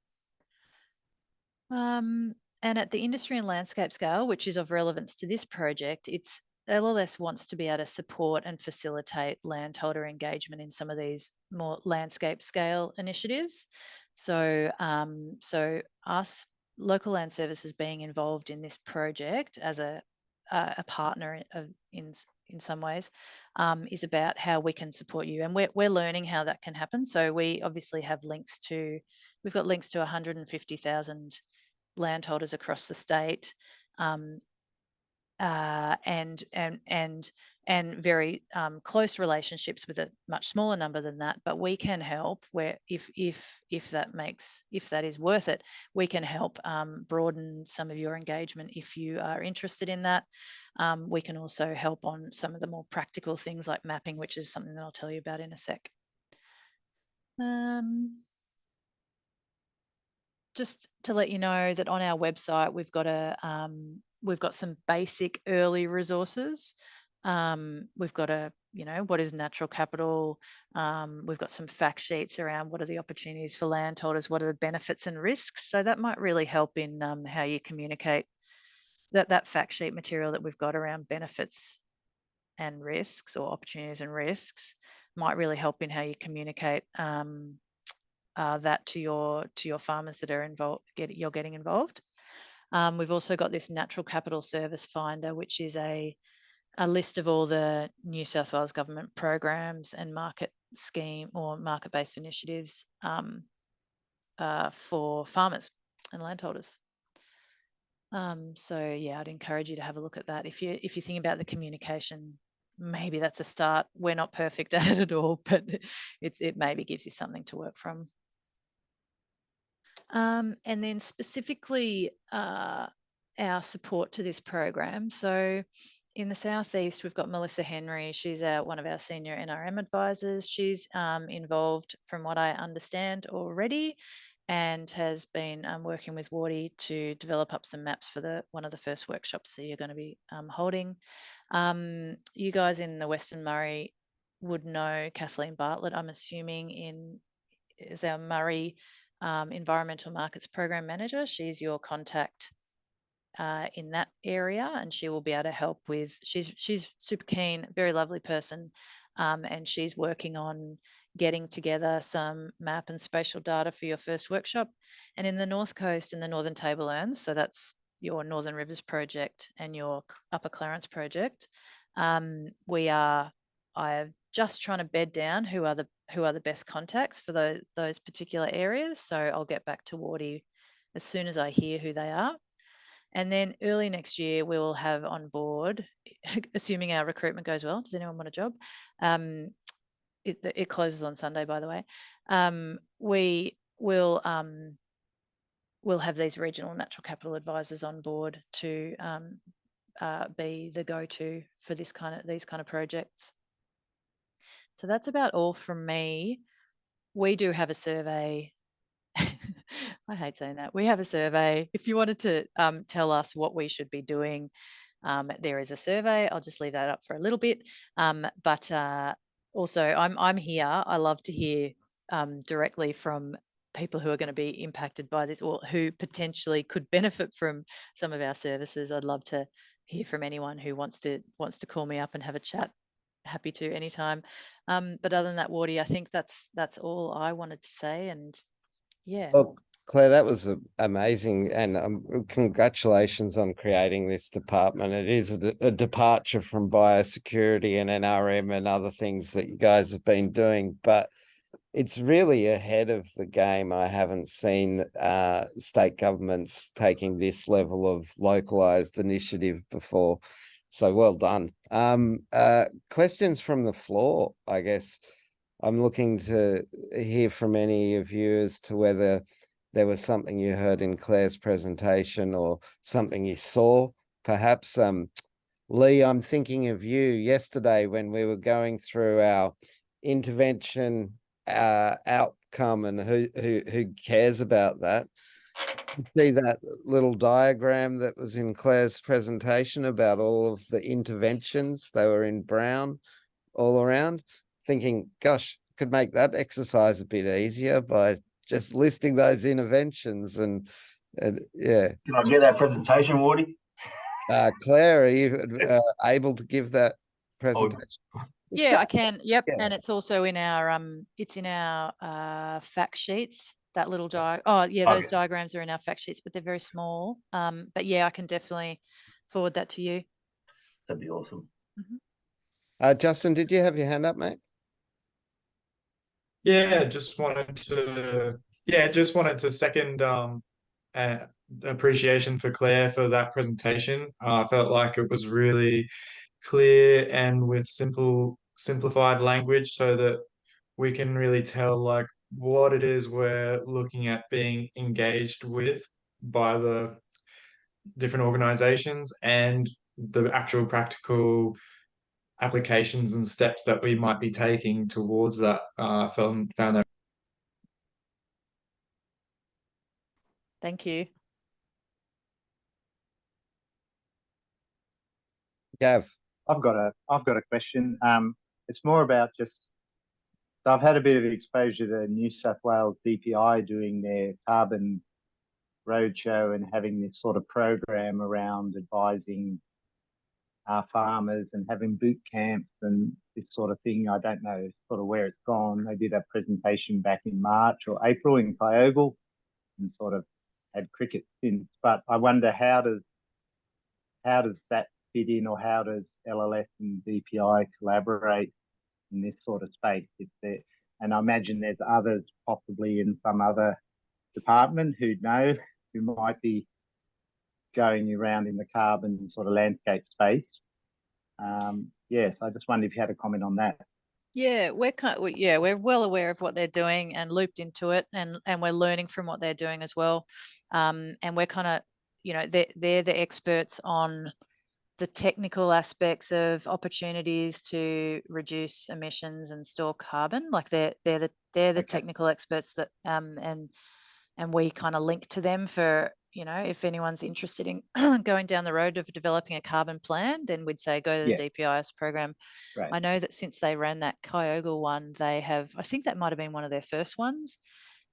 And at the industry and landscape scale, which is of relevance to this project, LLS wants to be able to support and facilitate landholder engagement in some of these more landscape scale initiatives. So, us, Local Land Services, being involved in this project as a partner in some ways, is about how we can support you, and we're learning how that can happen. So we obviously have we've got links to 150,000 landholders across the state, and very close relationships with a much smaller number than that. But we can help where if that is worth it, we can help broaden some of your engagement if you are interested in that. We can also help on some of the more practical things like mapping, which is something that I'll tell you about in a sec. Just to let you know that on our website, we've got some basic early resources. We've got what is natural capital? We've got some fact sheets around what are the opportunities for landholders, what are the benefits and risks. So that might really help in how you communicate. That fact sheet material that we've got around benefits and risks, or opportunities and risks, might really help in how you communicate that to your farmers that are involved. You're getting involved. We've also got this natural capital service finder, which is a list of all the New South Wales government programs and market scheme or market-based initiatives for farmers and landholders. So yeah, I'd encourage you to have a look at that. If you think about the communication, maybe that's a start. We're not perfect at it at all, but it maybe gives you something to work from. And then specifically our support to this program. So in the Southeast, we've got Melissa Henry. She's one of our senior NRM advisors. She's involved, from what I understand already, and has been working with Wardy to develop up some maps for one of the first workshops that you're going to be holding. You guys in the Western Murray would know Kathleen Bartlett, I'm assuming, is our Murray Environmental Markets Program Manager. She's your contact in that area, and she will be able to help with, she's super keen, very lovely person, and she's working on getting together some map and spatial data for your first workshop. And in the North Coast and the Northern Tablelands, so that's your Northern Rivers project and your Upper Clarence project, I am just trying to bed down who are the best contacts for those particular areas. So I'll get back to Wardy as soon as I hear who they are. And then early next year, we will have on board, assuming our recruitment goes well. Does anyone want a job? It closes on Sunday, by the way. We'll have these regional natural capital advisors on board to be the go-to for these kind of projects. So that's about all from me. We do have a survey. I hate saying that. We have a survey. If you wanted to tell us what we should be doing, there is a survey. I'll just leave that up for a little bit. But also, I'm here. I love to hear directly from people who are going to be impacted by this or who potentially could benefit from some of our services. I'd love to hear from anyone who wants to call me up and have a chat. Happy to anytime. But other than that, Wardy, I think that's all I wanted to say. And yeah. Well, Claire, that was amazing, and congratulations on creating this department. It is a departure from biosecurity and NRM and other things that you guys have been doing, but it's really ahead of the game. I haven't seen state governments taking this level of localized initiative before. So well done. Questions from the floor, I guess. I'm looking to hear from any of you as to whether there was something you heard in Claire's presentation or something you saw, perhaps. Lee, I'm thinking of you yesterday when we were going through our intervention outcome and who cares about that. See that little diagram that was in Claire's presentation about all of the interventions? They were in brown all around, thinking, gosh, could make that exercise a bit easier by just listing those interventions and yeah. Can I get that presentation, Wardy? Claire, are you able to give that presentation? Yeah, I can. Yep. Yeah. And it's also in our it's in our fact sheets. That little those diagrams are in our fact sheets, but they're very small. But yeah, I can definitely forward that to you. That'd be awesome. Justin, did you have your hand up, mate? Yeah, just wanted to second appreciation for Claire for that presentation. I felt like it was really clear and with simplified language so that we can really tell like what it is we're looking at being engaged with by the different organizations and the actual practical applications and steps that we might be taking towards that. Found that. Thank you. Gav. I've got a question. It's more about just, so I've had a bit of exposure to New South Wales DPI doing their carbon roadshow and having this sort of program around advising our farmers and having boot camps and this sort of thing. I don't know sort of where it's gone. They did a presentation back in March or April in Kyogle and sort of had cricket since. But I wonder how does that fit in, or how does LLF and DPI collaborate in this sort of space? And I imagine there's others possibly in some other department who might be going around in the carbon sort of landscape space. Yes, I just wondered if you had a comment on that. Yeah, we're well aware of what they're doing and looped into it, and we're learning from what they're doing as well. And we're kind of, they're the experts on the technical aspects of opportunities to reduce emissions and store carbon. Like they're the technical experts that and we kind of link to them for, if anyone's interested in going down the road of developing a carbon plan, then we'd say go to the DPIS program. Right. I know that since they ran that Kyogle one, they have, I think that might have been one of their first ones.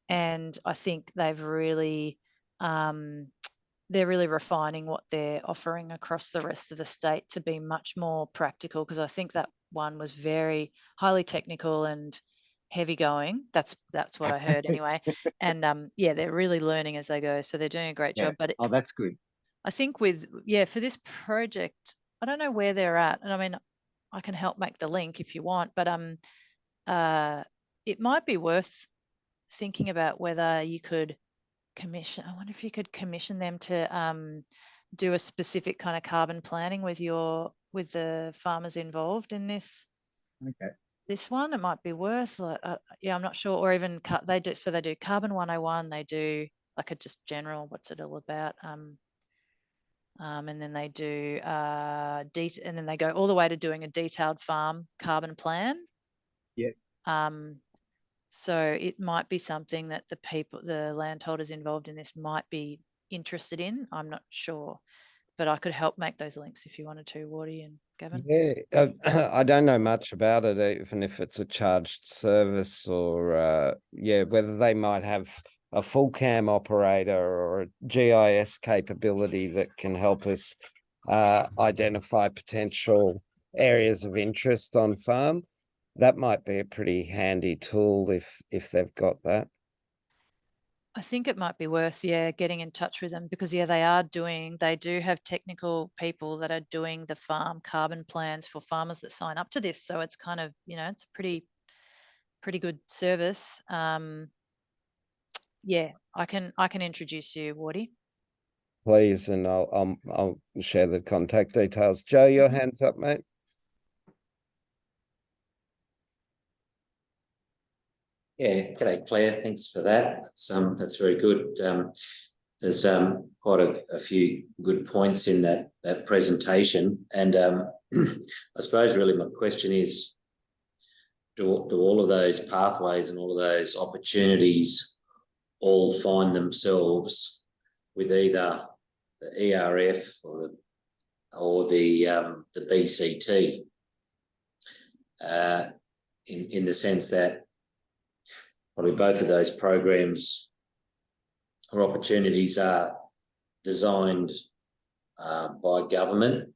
And I think they've really, they're really refining what they're offering across the rest of the state to be much more practical, because I think that one was very highly technical and heavy going. That's what I heard anyway. And they're really learning as they go, so they're doing a great job. But that's good. I think for this project, I don't know where they're at, and I mean, I can help make the link if you want, but it might be worth thinking about whether you could commission. I wonder if you could commission them to do a specific kind of carbon planning with the farmers involved in this. Okay. This one, it might be worth, I'm not sure, or even they do carbon 101, they do like a just general, what's it all about? And then they do and then they go all the way to doing a detailed farm carbon plan. Yeah. So it might be something that the landholders involved in this might be interested in. I'm not sure, but I could help make those links if you wanted to, Wardy and Gavin. Yeah, I don't know much about it, even if it's a charged service or yeah, whether they might have a full cam operator or a GIS capability that can help us identify potential areas of interest on farm. That might be a pretty handy tool if they've got that. I think it might be worth, getting in touch with them because, they do have technical people that are doing the farm carbon plans for farmers that sign up to this. So it's kind of, it's a pretty good service. I can introduce you, Wardy. Please, and I'll share the contact details. Joe, your hands up, mate. Yeah, g'day Claire. Thanks for that. That's very good. There's quite a few good points in that presentation, and I suppose really my question is, do all of those pathways and all of those opportunities all find themselves with either the ERF or the BCT, in the sense that probably both of those programs or opportunities are designed by government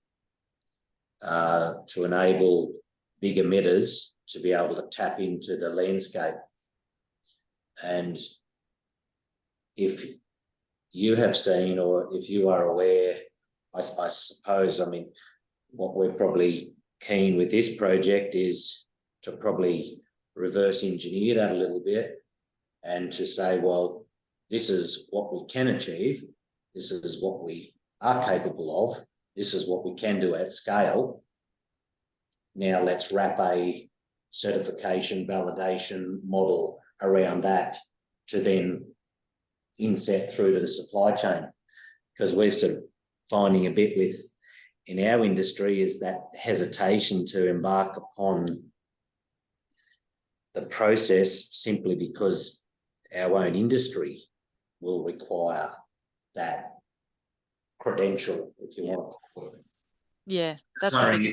to enable big emitters to be able to tap into the landscape. And if you have seen, or if you are aware, I suppose, I mean, what we're probably keen with this project is to probably reverse engineer that a little bit and to say, well, this is what we can achieve, this is what we are capable of, this is what we can do at scale. Now let's wrap a certification validation model around that to then inset through to the supply chain. Because we're sort of finding a bit in our industry is that hesitation to embark upon the process simply because our own industry will require that credential, if you want to call it. Yeah, that's wondering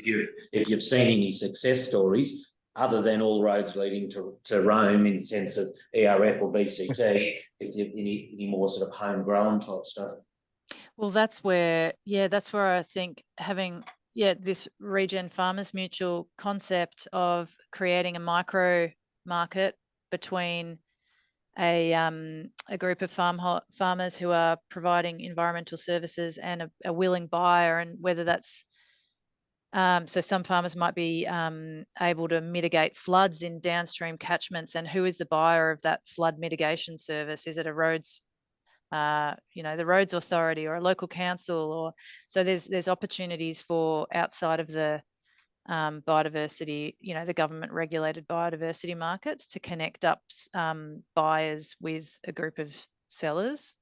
if you've seen any success stories other than all roads leading to Rome in the sense of ERF or BCT, if you have any more sort of homegrown type stuff. Well, that's where I think having this Regen Farmers Mutual concept of creating a micro market between a group of farmers who are providing environmental services and a willing buyer, and whether that's so some farmers might be able to mitigate floods in downstream catchments, and who is the buyer of that flood mitigation service? Is it a roads the roads authority or a local council? Or so there's opportunities for outside of the biodiversity, the government regulated biodiversity markets, to connect up buyers with a group of sellers.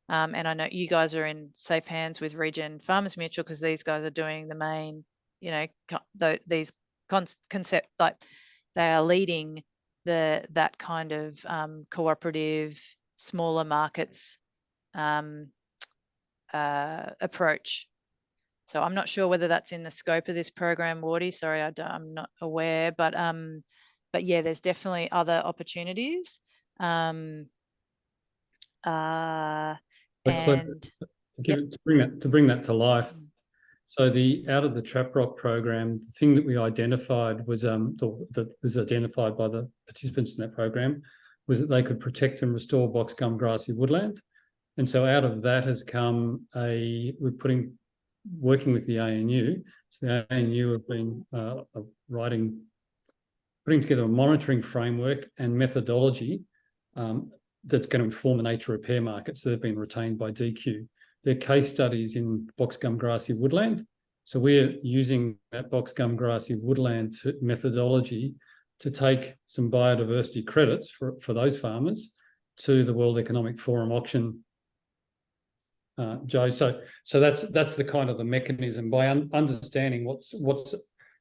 And I know you guys are in safe hands with Regen Farmers Mutual because these guys are doing the main, these concept, like they are leading that kind of cooperative, smaller markets approach. So I'm not sure whether that's in the scope of this program, Wardy. Sorry, I'm not aware, but yeah, there's definitely other opportunities. To bring that to life. So out of the Trap Rock program, the thing that we identified was that was identified by the participants in that program was that they could protect and restore box gum grassy woodland. And so out of that has come working with the ANU. So the ANU have been putting together a monitoring framework and methodology that's going to inform the nature repair market. So they've been retained by DQ. They're case studies in box gum grassy woodland. So we're using that box gum grassy woodland methodology to take some biodiversity credits for those farmers to the World Economic Forum auction, Joe. So that's the kind of the mechanism. By understanding what's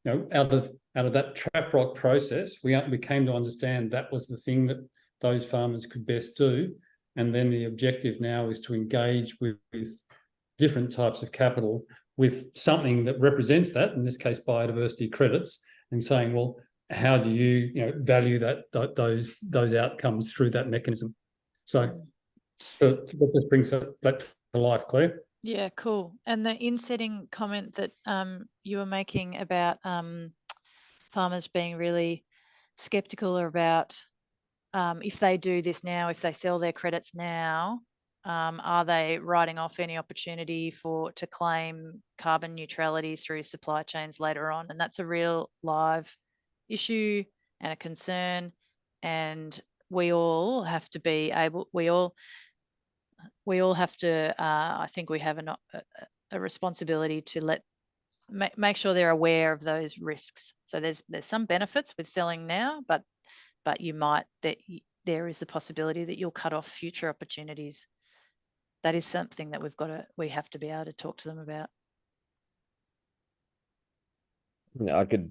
out of that Trap Rock process, we came to understand that was the thing that those farmers could best do. And then the objective now is to engage with different types of capital with something that represents that, in this case, biodiversity credits, and saying, well, how do you value those outcomes through that mechanism? So that just brings that to life, Claire. Yeah, cool. And the in-setting comment that you were making about farmers being really skeptical about if they do this now, if they sell their credits now, are they writing off any opportunity to claim carbon neutrality through supply chains later on? And that's a real live issue and a concern. And we all have to be able, we all have to, I think we have a responsibility to make sure they're aware of those risks. So there's some benefits with selling now, but there is the possibility that you'll cut off future opportunities. That is something that we have to be able to talk to them about. I could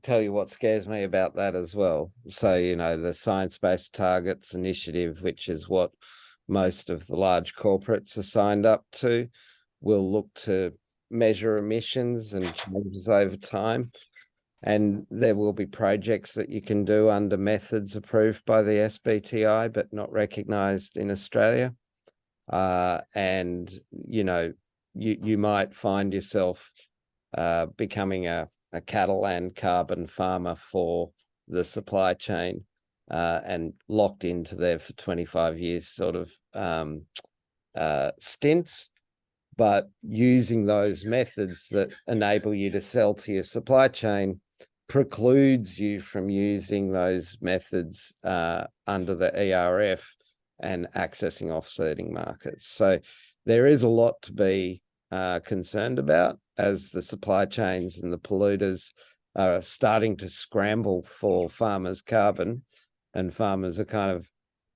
tell you what scares me about that as well. So, the Science-Based Targets Initiative, which is what most of the large corporates are signed up to, will look to measure emissions and changes over time. And there will be projects that you can do under methods approved by the SBTI, but not recognised in Australia. And, you might find yourself becoming a cattle and carbon farmer for the supply chain and locked into there for 25 years sort of stints, but using those methods that enable you to sell to your supply chain precludes you from using those methods under the ERF and accessing offsetting markets. So there is a lot to be concerned about as the supply chains and the polluters are starting to scramble for farmers' carbon, and farmers are kind of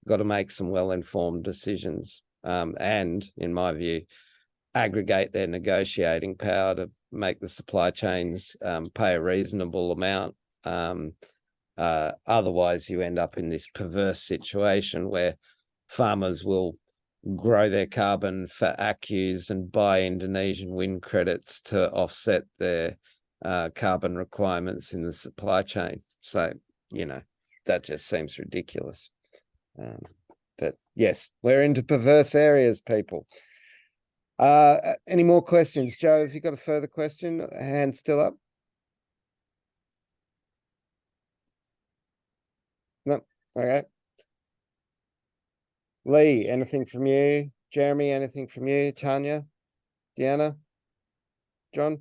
got to make some well-informed decisions and, in my view, aggregate their negotiating power to make the supply chains pay a reasonable amount. Otherwise, you end up in this perverse situation where farmers will grow their carbon for ACCUs and buy Indonesian wind credits to offset their carbon requirements in the supply chain. So, that just seems ridiculous. But yes, we're into perverse areas, people. Any more questions? Joe, have you got a further question? Hand still up? No. Okay. Lee, anything from you? Jeremy, anything from you? Tanya? Deanna? John?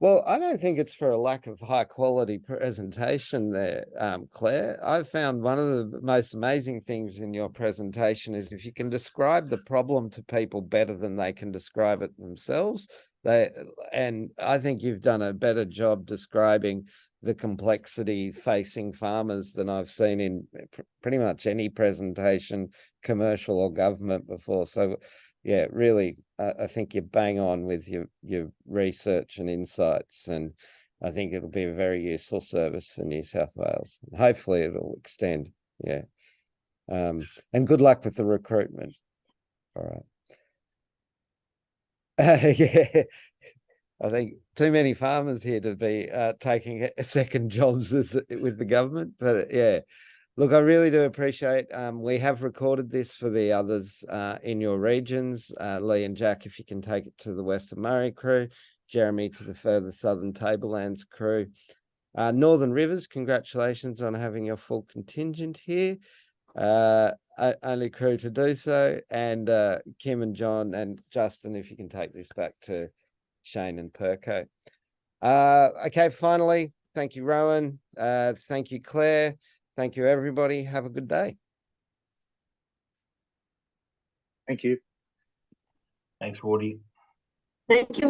Well, I don't think it's for a lack of high quality presentation there, Claire. I've found one of the most amazing things in your presentation is if you can describe the problem to people better than they can describe it themselves. And I think you've done a better job describing the complexity facing farmers than I've seen in pretty much any presentation, commercial or government, before. So yeah, really, I think you're bang on with your research and insights, and I think it'll be a very useful service for New South Wales. Hopefully it'll extend. Yeah. And good luck with the recruitment. All right. Yeah. I think too many farmers here to be taking second jobs with the government, but yeah. Look, I really do appreciate, we have recorded this for the others in your regions. Lee and Jack, if you can take it to the Western Murray crew, Jeremy to the further Southern Tablelands crew. Northern Rivers, congratulations on having your full contingent here. Only crew to do so. And Kim and John and Justin, if you can take this back to Shane and Perko. Okay, finally, thank you, Rowan. Thank you, Claire. Thank you, everybody. Have a good day. Thank you. Thanks, Wardy. Thank you,